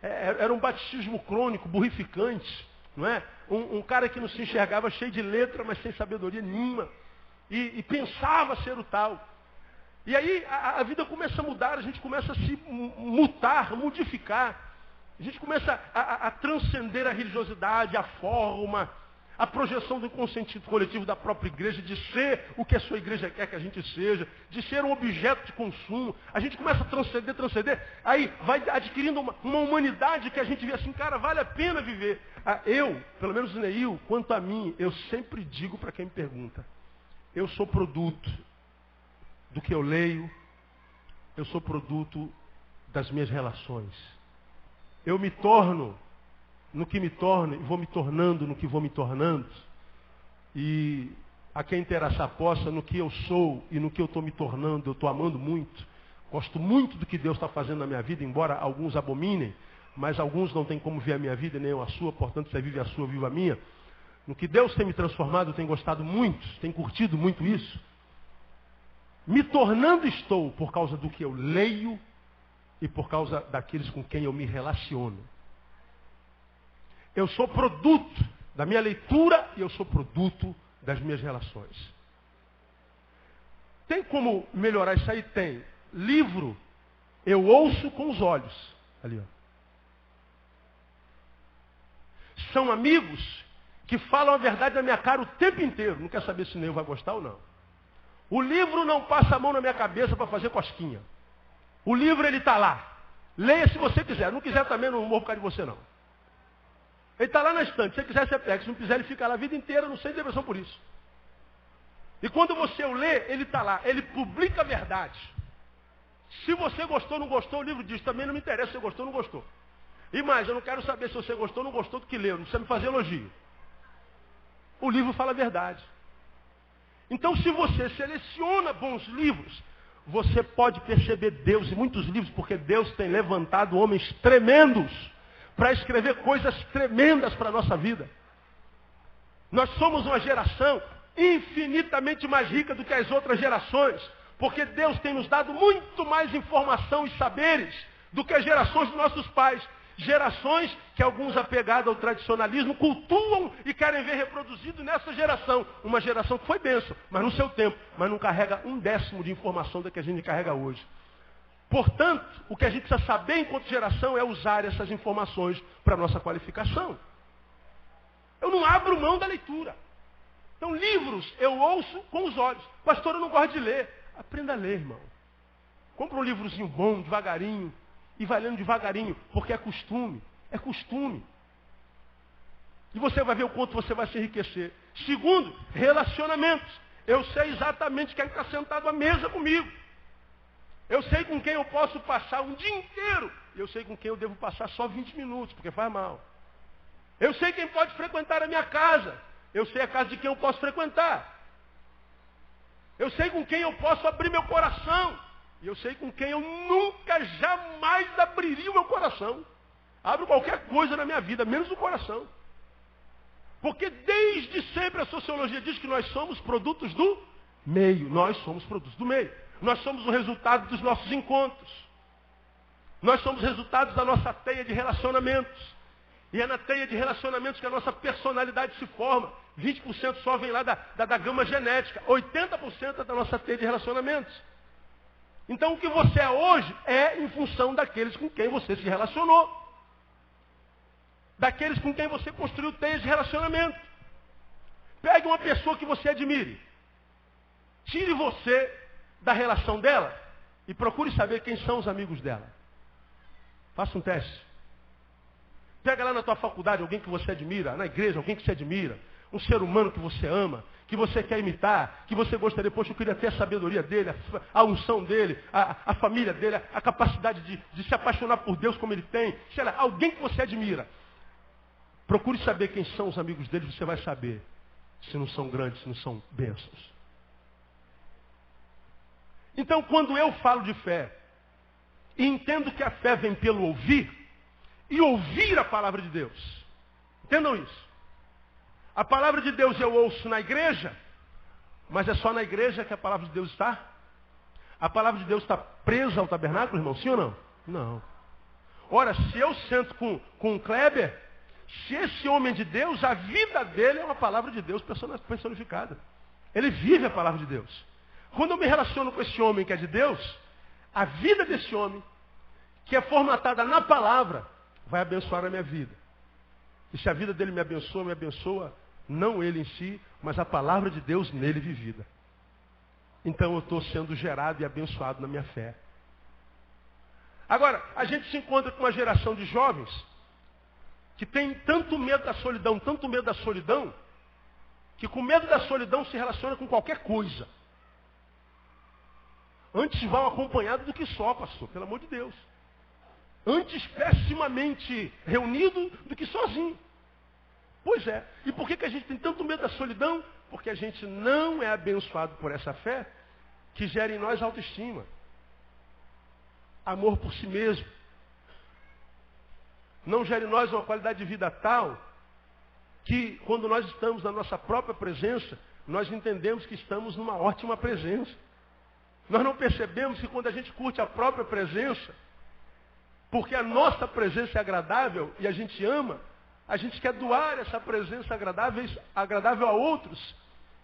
Era um batismo crônico, burrificante. Não é? Um cara que não se enxergava cheio de letra, mas sem sabedoria nenhuma. E pensava ser o tal. E aí a vida começa a mudar, a gente começa a se mutar, modificar. A gente começa a transcender a religiosidade, a forma, a projeção do inconsciente coletivo da própria igreja, de ser o que a sua igreja quer que a gente seja, de ser um objeto de consumo. A gente começa a transcender. Aí vai adquirindo uma humanidade que a gente vê assim, cara, vale a pena viver. Eu, pelo menos o Neil, quanto a mim, eu sempre digo para quem me pergunta, eu sou produto do que eu leio, eu sou produto das minhas relações. Eu me torno no que me torno e vou me tornando no que vou me tornando. E a quem interessar possa, no que eu sou e no que eu estou me tornando, eu estou amando muito. Gosto muito do que Deus está fazendo na minha vida, embora alguns abominem, mas alguns não têm como ver a minha vida, nem eu a sua, portanto, você vive a sua, viva a minha. No que Deus tem me transformado, eu tenho gostado muito, tenho curtido muito isso. Me tornando estou por causa do que eu leio e por causa daqueles com quem eu me relaciono. Eu sou produto da minha leitura e eu sou produto das minhas relações. Tem como melhorar isso aí? Tem. Livro, eu ouço com os olhos. Ali, ó. São amigos que falam a verdade na minha cara o tempo inteiro. Não quer saber se o Ney vai gostar ou não. O livro não passa a mão na minha cabeça para fazer cosquinha. O livro, ele está lá. Leia se você quiser. Não quiser também, não morro por causa de você, não. Ele está lá na estante. Se você quiser, você pega. Se não quiser, ele fica lá a vida inteira. Não sei de depressão por isso. E quando você o lê, ele está lá. Ele publica a verdade. Se você gostou ou não gostou, o livro diz. Também não me interessa se você gostou ou não gostou. E mais, eu não quero saber se você gostou ou não gostou do que leu. Não precisa me fazer elogio. O livro fala a verdade. Então, se você seleciona bons livros, você pode perceber Deus em muitos livros, porque Deus tem levantado homens tremendos para escrever coisas tremendas para a nossa vida. Nós somos uma geração infinitamente mais rica do que as outras gerações, porque Deus tem nos dado muito mais informação e saberes do que as gerações dos nossos pais. Gerações que alguns apegados ao tradicionalismo cultuam e querem ver reproduzido nessa geração. Uma geração que foi bênção, mas no seu tempo, mas não carrega 1/10 de informação da que a gente carrega hoje. Portanto, o que a gente precisa saber enquanto geração é usar essas informações para a nossa qualificação. Eu não abro mão da leitura. Então, livros eu ouço com os olhos. Pastor, eu não gosto de ler. Aprenda a ler, irmão. Compra um livrozinho bom, devagarinho. E vai lendo devagarinho, porque é costume. É costume. E você vai ver o quanto você vai se enriquecer. Segundo, relacionamentos. Eu sei exatamente quem está sentado à mesa comigo. Eu sei com quem eu posso passar um dia inteiro. E eu sei com quem eu devo passar só 20 minutos, porque faz mal. Eu sei quem pode frequentar a minha casa. Eu sei a casa de quem eu posso frequentar. Eu sei com quem eu posso abrir meu coração. E eu sei com quem eu nunca, jamais abriria o meu coração. Abro qualquer coisa na minha vida, menos o coração. Porque desde sempre a sociologia diz que nós somos produtos do meio. Nós somos produtos do meio. Nós somos o resultado dos nossos encontros. Nós somos resultados da nossa teia de relacionamentos. E é na teia de relacionamentos que a nossa personalidade se forma. 20% só vem lá da gama genética. 80% é da nossa teia de relacionamentos. Então o que você é hoje é em função daqueles com quem você se relacionou. Daqueles com quem você construiu teias de relacionamento. Pegue uma pessoa que você admire. Tire você da relação dela e procure saber quem são os amigos dela. Faça um teste. Pega lá na tua faculdade alguém que você admira, na igreja alguém que você admira, um ser humano que você ama, que você quer imitar, que você gostaria, poxa, eu queria ter a sabedoria dele, a unção dele, a família dele, a capacidade de se apaixonar por Deus como ele tem. Sei lá, alguém que você admira. Procure saber quem são os amigos dele, você vai saber se não são grandes, se não são bênçãos. Então, quando eu falo de fé, e entendo que a fé vem pelo ouvir, e ouvir a palavra de Deus. Entendam isso. A palavra de Deus eu ouço na igreja, mas é só na igreja que a palavra de Deus está? A palavra de Deus está presa ao tabernáculo, irmão? Sim ou não? Não. Ora, se eu sento com o Kleber, se esse homem é de Deus, a vida dele é uma palavra de Deus personificada. Ele vive a palavra de Deus. Quando eu me relaciono com esse homem que é de Deus, a vida desse homem, que é formatada na palavra, vai abençoar a minha vida. E se a vida dele me abençoa não ele em si, mas a palavra de Deus nele vivida. Então eu estou sendo gerado e abençoado na minha fé. Agora, a gente se encontra com uma geração de jovens que tem tanto medo da solidão, que com medo da solidão se relaciona com qualquer coisa. Antes vão acompanhado do que só, pastor, pelo amor de Deus. Antes pessimamente reunido do que sozinho. Pois é. E por que a gente tem tanto medo da solidão? Porque a gente não é abençoado por essa fé que gera em nós autoestima. Amor por si mesmo. Não gera em nós uma qualidade de vida tal que quando nós estamos na nossa própria presença, nós entendemos que estamos numa ótima presença. Nós não percebemos que quando a gente curte a própria presença, porque a nossa presença é agradável e a gente ama, a gente quer doar essa presença agradável a outros,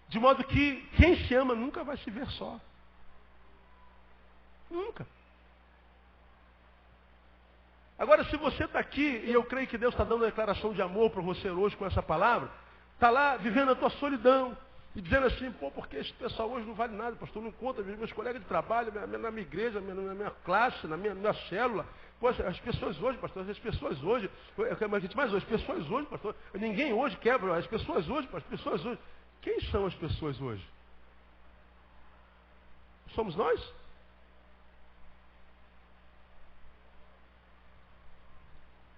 de modo que quem se ama nunca vai se ver só. Nunca. Agora, se você está aqui, e eu creio que Deus está dando uma declaração de amor para você hoje com essa palavra, está lá vivendo a tua solidão, e dizendo assim, porque esse pessoal hoje não vale nada, pastor, não conta, meus colegas de trabalho, na minha igreja, na minha classe, na minha célula, as pessoas hoje, pastor, as pessoas hoje, pastor, ninguém hoje quebra, as pessoas hoje. Quem são as pessoas hoje? Somos nós?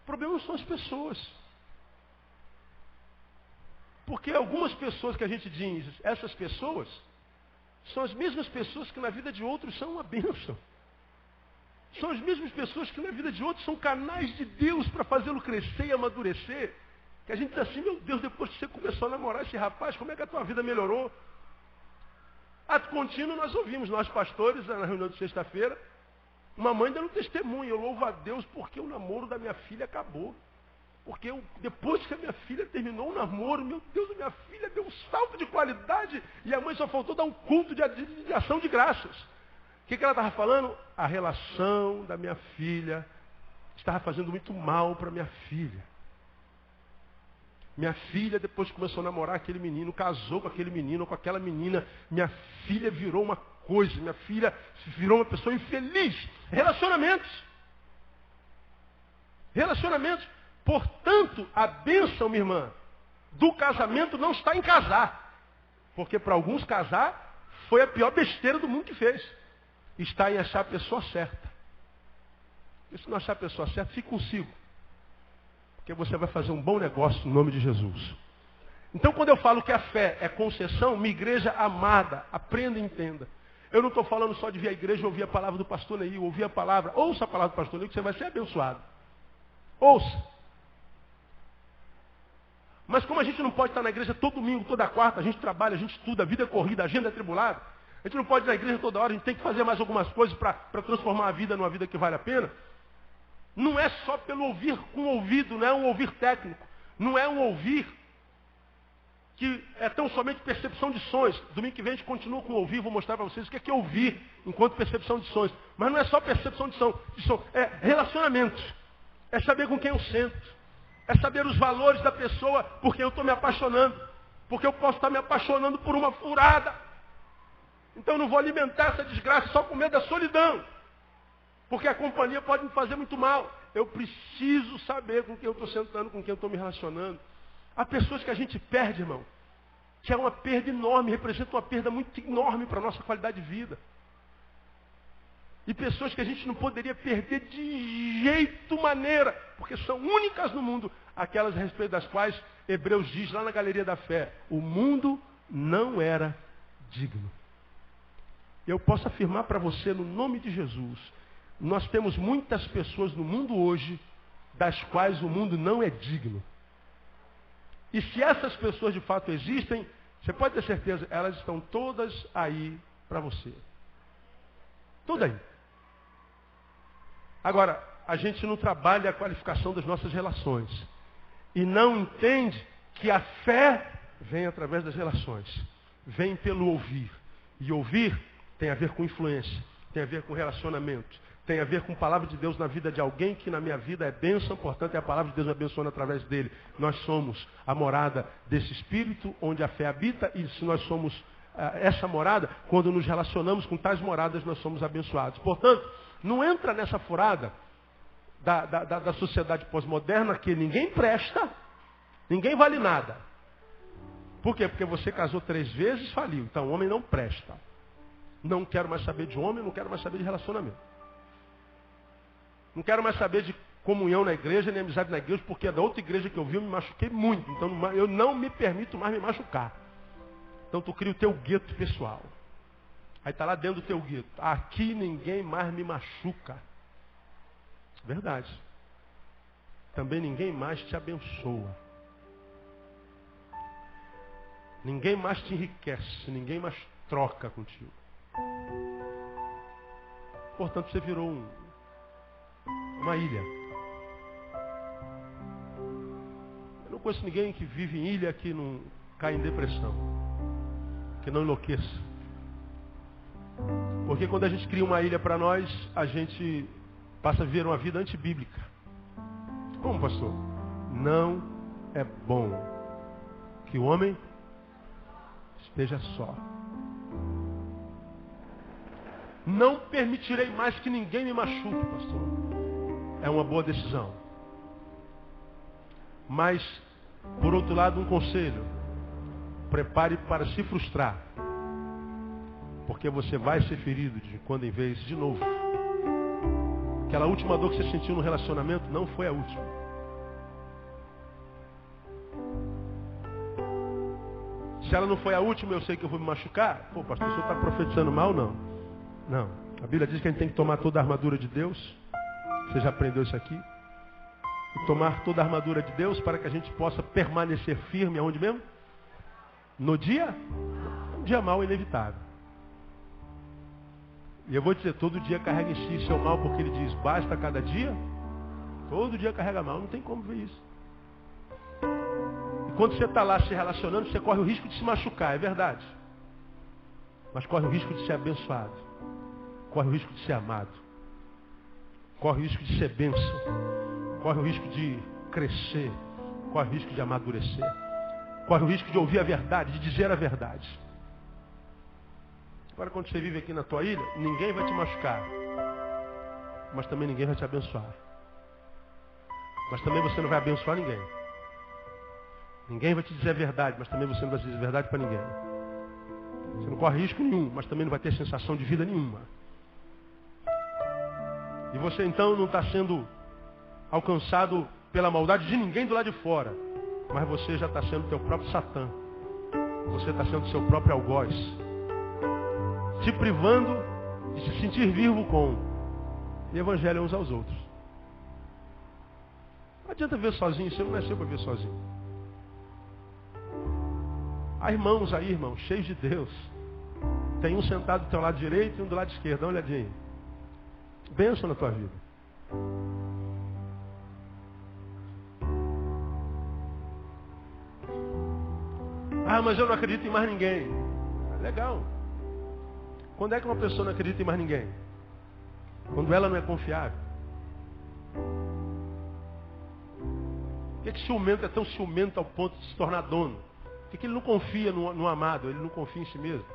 O problema não são as pessoas. Porque algumas pessoas que a gente diz, essas pessoas, são as mesmas pessoas que na vida de outros são uma bênção. São as mesmas pessoas que na vida de outros são canais de Deus para fazê-lo crescer e amadurecer. Que a gente diz assim, meu Deus, depois que você começou a namorar esse rapaz, como é que a tua vida melhorou? Ato contínuo nós ouvimos, nós pastores, na reunião de sexta-feira, uma mãe dando testemunho, eu louvo a Deus porque o namoro da minha filha acabou. Porque depois que a minha filha terminou o namoro, meu Deus, a minha filha deu um salto de qualidade e a mãe só faltou dar um culto de ação de graças. O que ela estava falando? A relação da minha filha estava fazendo muito mal para minha filha. Minha filha, depois que começou a namorar aquele menino, casou com aquele menino, com aquela menina, minha filha virou uma coisa, minha filha virou uma pessoa infeliz. Relacionamentos. Portanto, a bênção, minha irmã, do casamento não está em casar. Porque para alguns casar foi a pior besteira do mundo que fez. Está em achar a pessoa certa. E se não achar a pessoa certa, fique consigo. Porque você vai fazer um bom negócio no nome de Jesus. Então, quando eu falo que a fé é concessão, minha igreja amada, aprenda e entenda. Eu não estou falando só de vir à igreja ouvir a palavra do pastor Neil, ouvir a palavra, ouça a palavra do pastor Neil, que você vai ser abençoado. Ouça. Mas como a gente não pode estar na igreja todo domingo, toda quarta, a gente trabalha, a gente estuda, a vida é corrida, a agenda é atribulada, a gente não pode ir na igreja toda hora, a gente tem que fazer mais algumas coisas para transformar a vida numa vida que vale a pena. Não é só pelo ouvir com o ouvido, não é um ouvir técnico, não é um ouvir que é tão somente percepção de sons. Domingo que vem a gente continua com o ouvir, vou mostrar para vocês o que é ouvir enquanto percepção de sons. Mas não é só percepção de som, é relacionamento, é saber com quem eu sento. É saber os valores da pessoa por quem eu estou me apaixonando. Porque eu posso estar me apaixonando por uma furada. Então eu não vou alimentar essa desgraça só com medo da solidão. Porque a companhia pode me fazer muito mal. Eu preciso saber com quem eu estou sentando, com quem eu estou me relacionando. Há pessoas que a gente perde, irmão. Que é uma perda enorme, representa uma perda muito enorme para a nossa qualidade de vida. E pessoas que a gente não poderia perder de jeito maneira, porque são únicas no mundo, aquelas a respeito das quais Hebreus diz lá na Galeria da Fé, o mundo não era digno. Eu posso afirmar para você, no nome de Jesus, nós temos muitas pessoas no mundo hoje, das quais o mundo não é digno. E se essas pessoas de fato existem, você pode ter certeza, elas estão todas aí para você. Todas aí. Agora, a gente não trabalha a qualificação das nossas relações. E não entende que a fé vem através das relações. Vem pelo ouvir. E ouvir tem a ver com influência, tem a ver com relacionamento, tem a ver com a palavra de Deus na vida de alguém que na minha vida é bênção, portanto é a palavra de Deus me abençoando através dele. Nós somos a morada desse Espírito onde a fé habita, e se nós somos essa morada, quando nos relacionamos com tais moradas, nós somos abençoados. Portanto, não entra nessa furada da sociedade pós-moderna que ninguém presta, ninguém vale nada. Por quê? Porque você casou 3 vezes, faliu. Então o homem não presta. Não quero mais saber de homem, não quero mais saber de relacionamento. Não quero mais saber de comunhão na igreja, nem amizade na igreja, porque da outra igreja que eu vi eu me machuquei muito. Então eu não me permito mais me machucar. Então tu cria o teu gueto pessoal. Aí está lá dentro do teu gueto. Aqui ninguém mais me machuca. Verdade. Também ninguém mais te abençoa. Ninguém mais te enriquece. Ninguém mais troca contigo. Portanto, você virou uma ilha. Eu não conheço ninguém que vive em ilha que não cai em depressão. Que não enlouqueça. Porque quando a gente cria uma ilha para nós, a gente passa a viver uma vida antibíblica. Como, pastor? Não é bom que o homem esteja só. Não permitirei mais que ninguém me machuque, pastor. É uma boa decisão. Mas, por outro lado, um conselho. Prepare para se frustrar. Porque você vai ser ferido de quando em vez de novo. Aquela última dor que você sentiu no relacionamento não foi a última. Se ela não foi a última, eu sei que eu vou me machucar. Pô, pastor, o senhor está profetizando mal? Não. Não. A Bíblia diz que a gente tem que tomar toda a armadura de Deus. Você já aprendeu isso aqui? E tomar toda a armadura de Deus para que a gente possa permanecer firme aonde mesmo? No dia? Um dia mau é inevitável. E eu vou dizer, todo dia carrega em si seu mal, porque ele diz, basta cada dia? Todo dia carrega mal, não tem como ver isso. E quando você está lá se relacionando, você corre o risco de se machucar, é verdade. Mas corre o risco de ser abençoado. Corre o risco de ser amado. Corre o risco de ser bênção. Corre o risco de crescer. Corre o risco de amadurecer. Corre o risco de ouvir a verdade, de dizer a verdade. Agora, quando você vive aqui na tua ilha, ninguém vai te machucar. Mas também ninguém vai te abençoar. Mas também você não vai abençoar ninguém. Ninguém vai te dizer a verdade, mas também você não vai dizer a verdade para ninguém. Você não corre risco nenhum, mas também não vai ter sensação de vida nenhuma. E você então não está sendo alcançado pela maldade de ninguém do lado de fora. Mas você já está sendo teu próprio Satã. Você está sendo seu próprio algoz. Se privando de se sentir vivo com o evangelho uns aos outros. Não adianta ver sozinho, você não nasceu para ver sozinho. Há irmãos aí, irmãos, cheios de Deus. Tem um sentado do teu lado direito e um do lado esquerdo. Dá uma olhadinha. Bênção na tua vida. Ah, mas eu não acredito em mais ninguém. Legal. Quando é que uma pessoa não acredita em mais ninguém? Quando ela não é confiável. Por que ciumento é tão ciumento ao ponto de se tornar dono? Por que ele não confia no amado? Ele não confia em si mesmo?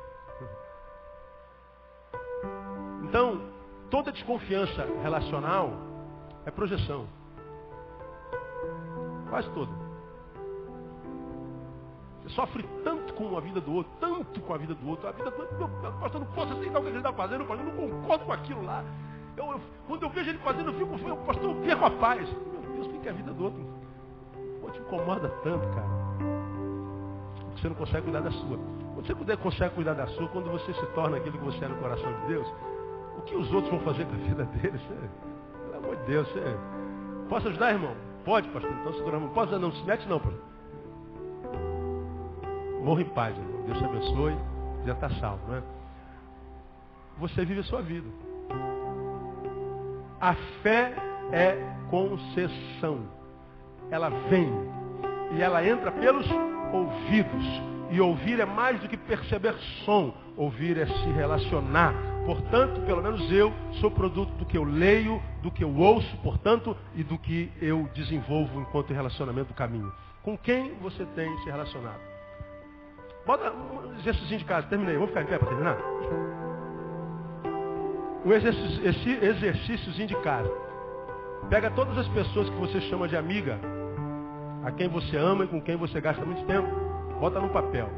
Então, toda desconfiança relacional é projeção. Quase toda. Você sofre tanto com a vida do outro, tanto com a vida do outro. A vida do outro, pastor, não posso aceitar o que ele está fazendo, pastor, eu não concordo com aquilo lá. Quando eu vejo ele fazendo, eu fico, pastor, eu perco a paz. Meu Deus, por que a vida do outro te incomoda tanto, cara? Você não consegue cuidar da sua. Quando você consegue cuidar da sua, quando você se torna aquilo que você é no coração de Deus, o que os outros vão fazer com a vida deles? Pelo amor de Deus, posso ajudar, irmão? Pode, pastor. Então segura a mão. Posso? Não se mete não, pastor. Morra em paz, irmão. Deus te abençoe. Já está salvo, não é? Você vive a sua vida. A fé é concessão. Ela vem e ela entra pelos ouvidos. E ouvir é mais do que perceber som. Ouvir é se relacionar. Portanto, pelo menos eu sou produto do que eu leio, do que eu ouço, portanto, e do que eu desenvolvo enquanto relacionamento do caminho. Com quem você tem se relacionado? Bota um exercício de casa. Terminei. Vamos ficar em pé para terminar? Esse exercíciozinho de casa. Pega todas as pessoas que você chama de amiga, a quem você ama e com quem você gasta muito tempo, bota no papel.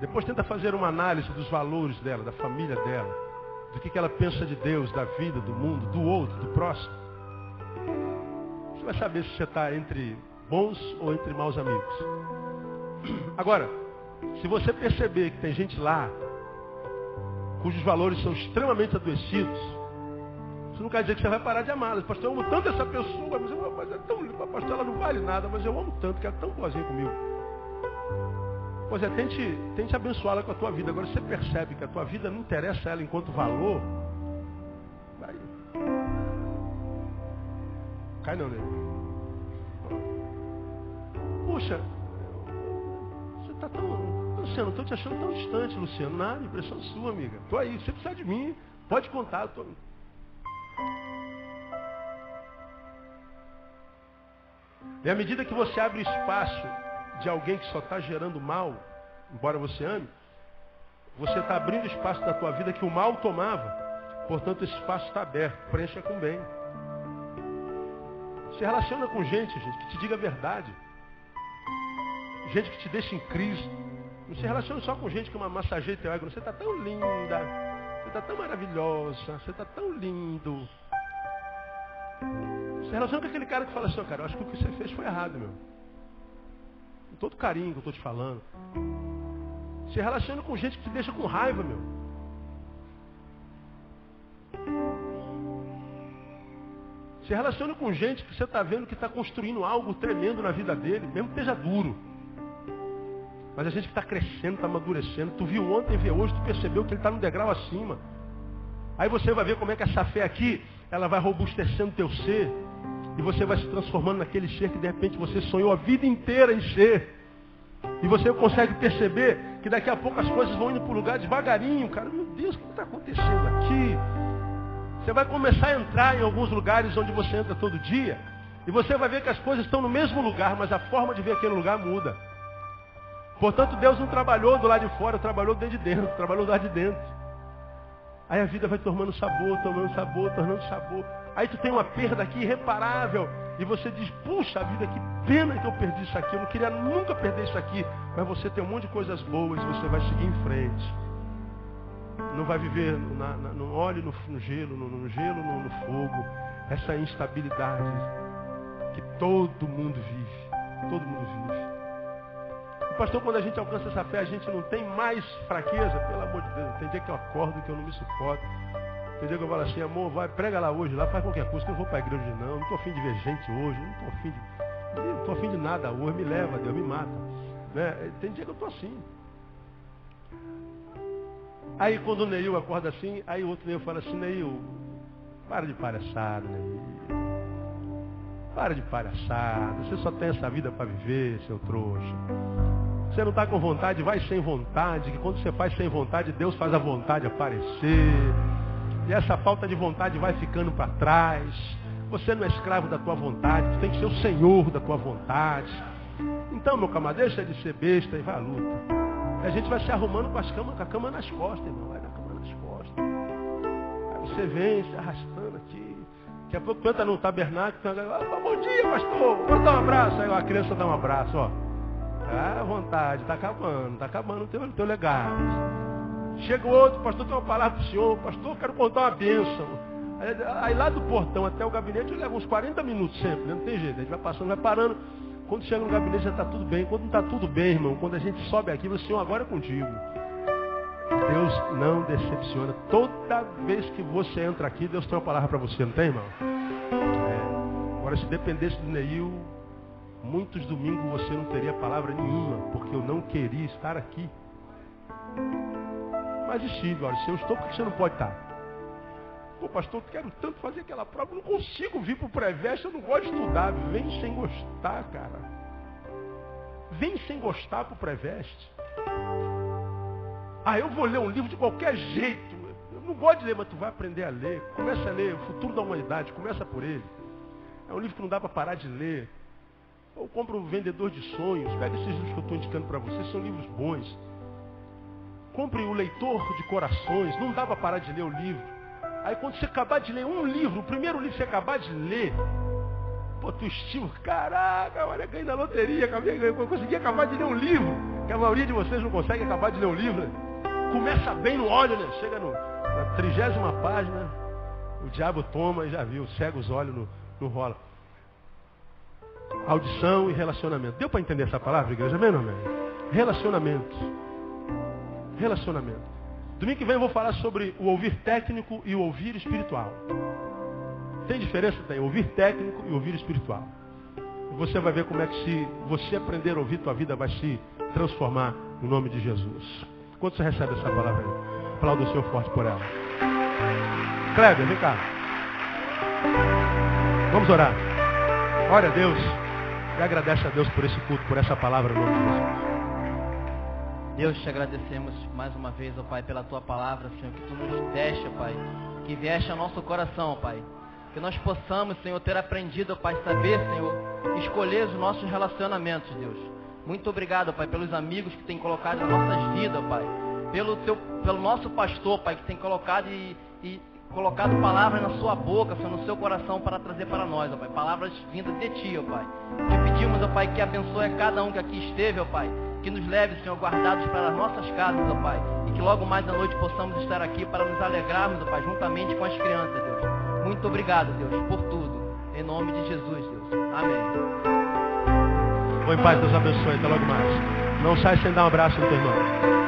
Depois tenta fazer uma análise dos valores dela, da família dela, do que ela pensa de Deus, da vida, do mundo, do outro, do próximo. Você vai saber se você está entre bons ou entre maus amigos. Agora, se você perceber que tem gente lá cujos valores são extremamente adoecidos, isso não quer dizer que você vai parar de amá-la. Pastor, eu amo tanto essa pessoa, mas é tão linda, pastor, ela não vale nada, mas eu amo tanto, que ela é tão boazinha comigo. Pois é, tente abençoá-la com a tua vida. Agora, você percebe que a tua vida não interessa a ela enquanto valor, vai. Cai não, nego. Puxa, você está tão... Luciano, estou te achando tão distante, Luciano. Nada, impressão sua, amiga. Estou aí, você precisa de mim, pode contar. E à medida que você abre espaço de alguém que só está gerando mal, embora você ame, você está abrindo espaço da tua vida que o mal tomava. Portanto, esse espaço está aberto. Preencha com bem. Se relaciona com gente que te diga a verdade. Gente que te deixa em crise. Não se relaciona só com gente que massageia teu ego. Você está tão linda. Você está tão maravilhosa. Você está tão lindo. Se relaciona com aquele cara que fala assim, cara, eu acho que o que você fez foi errado, meu. Com todo carinho que eu estou te falando. Se relaciona com gente que te deixa com raiva, meu. Se relaciona com gente que você está vendo que está construindo algo tremendo na vida dele, mesmo que esteja duro. Mas a gente que está crescendo, está amadurecendo. Tu viu ontem, vê hoje, tu percebeu que ele está no degrau acima. Aí você vai ver como é que essa fé aqui, ela vai robustecendo o teu ser. E você vai se transformando naquele ser que de repente você sonhou a vida inteira em ser. E você consegue perceber que daqui a pouco as coisas vão indo para o lugar devagarinho. Cara, meu Deus, o que está acontecendo aqui? Você vai começar a entrar em alguns lugares onde você entra todo dia. E você vai ver que as coisas estão no mesmo lugar, mas a forma de ver aquele lugar muda. Portanto, Deus não trabalhou do lado de fora, trabalhou dentro de dentro, trabalhou do lado de dentro. Aí a vida vai tomando sabor, tornando sabor. Aí tu tem uma perda aqui irreparável. E você diz, puxa vida, que pena que eu perdi isso aqui. Eu não queria nunca perder isso aqui. Mas você tem um monte de coisas boas e você vai seguir em frente. Não vai viver no óleo, no gelo, no fogo. Essa instabilidade que todo mundo vive. Todo mundo vive. Pastor, quando a gente alcança essa fé, a gente não tem mais fraqueza, pelo amor de Deus. Tem dia que eu acordo, que eu não me suporto. Tem dia que eu falo assim, amor, vai, prega lá hoje, lá faz qualquer coisa, que eu não vou para a igreja não estou afim de ver gente hoje, não estou afim de nada hoje, me leva, Deus, me mata. Né? Tem dia que eu estou assim. Aí quando o Neil acorda assim, aí o outro Neil fala assim, Neil, para de palhaçada, Neil. Para de palhaçada, você só tem essa vida para viver, seu trouxa. Você não está com vontade, vai sem vontade, que quando você faz sem vontade, Deus faz a vontade aparecer. E essa falta de vontade vai ficando para trás. Você não é escravo da tua vontade, você tem que ser o senhor da tua vontade. Então, meu camarada, deixa de ser besta e vai à luta. E a gente vai se arrumando com a cama nas costas, irmão. Vai na cama nas costas. Aí você vem se arrastando aqui. Daqui a pouco canta no tabernáculo. Bom dia, pastor. Vamos dar um abraço. Aí a criança dá um abraço, ó. Tá à vontade, está acabando o teu legado. Chega o outro, pastor, tem uma palavra para o senhor, pastor, quero contar uma bênção. Aí lá do portão até o gabinete leva uns 40 minutos sempre, né? Não tem jeito, a gente vai passando, vai parando. Quando chega no gabinete já está tudo bem. Quando não está tudo bem, irmão, quando a gente sobe aqui, o Senhor agora é contigo. Deus não decepciona. Toda vez que você entra aqui, Deus tem uma palavra para você, não tem, irmão? Agora, se dependesse do Neil, muitos domingos você não teria palavra nenhuma, porque eu não queria estar aqui. Mas estive, olha, se eu estou, por que você não pode estar? Pô, pastor, eu quero tanto fazer aquela prova, eu não consigo vir para o pré-veste, eu não gosto de estudar. Vem sem gostar, cara. Vem sem gostar para o pré-veste. Ah, eu vou ler um livro de qualquer jeito. Eu não gosto de ler, mas tu vai aprender a ler. Começa a ler O Futuro da Humanidade, começa por ele. É um livro que não dá para parar de ler. Ou compra o Vendedor de Sonhos. Pega esses livros que eu estou indicando para vocês, são livros bons. Compre o Leitor de Corações, não dá para parar de ler o livro. Aí quando você acabar de ler um livro, o primeiro livro que você acabar de ler, pô, tu estima, caraca, olha, ganhei na loteria, eu consegui acabar de ler um livro, que a maioria de vocês não consegue acabar de ler um livro. Começa bem no óleo, né? Chega na 30ª página, o diabo toma e já viu, cega os olhos, não rola. Audição e relacionamento. Deu para entender essa palavra, igreja? Amém ou não, amém? Relacionamento. Relacionamento. Domingo que vem eu vou falar sobre o ouvir técnico e o ouvir espiritual. Tem diferença? Tem. Ouvir técnico e ouvir espiritual. Você vai ver como é que se você aprender a ouvir, tua vida vai se transformar no nome de Jesus. Quando você recebe essa palavra aí? Aplauda o Senhor forte por ela. Kleber, vem cá. Vamos orar. Ore a Deus e agradece a Deus por esse culto, por essa palavra no nome de Jesus. Deus, te agradecemos mais uma vez, ó Pai, pela Tua palavra, Senhor, que Tu nos deste, ó Pai, que vieste ao nosso coração, ó Pai. Que nós possamos, Senhor, ter aprendido, ó Pai, saber, Senhor, escolher os nossos relacionamentos, Deus. Muito obrigado, ó Pai, pelos amigos que tem colocado nas nossas vidas, ó Pai. Pelo nosso pastor, Pai, que tem colocado colocado palavras na sua boca, Senhor, no seu coração para trazer para nós, ó Pai. Palavras vindas de Ti, ó Pai. Te pedimos, ó Pai, que abençoe a cada um que aqui esteve, ó Pai. Que nos leve, Senhor, guardados para as nossas casas, ó Pai. E que logo mais à noite possamos estar aqui para nos alegrarmos, ó Pai, juntamente com as crianças, Deus. Muito obrigado, Deus, por tudo. Em nome de Jesus, Deus. Amém. Vou em paz, Deus abençoe. Até logo mais. Não sai sem dar um abraço no teu irmão.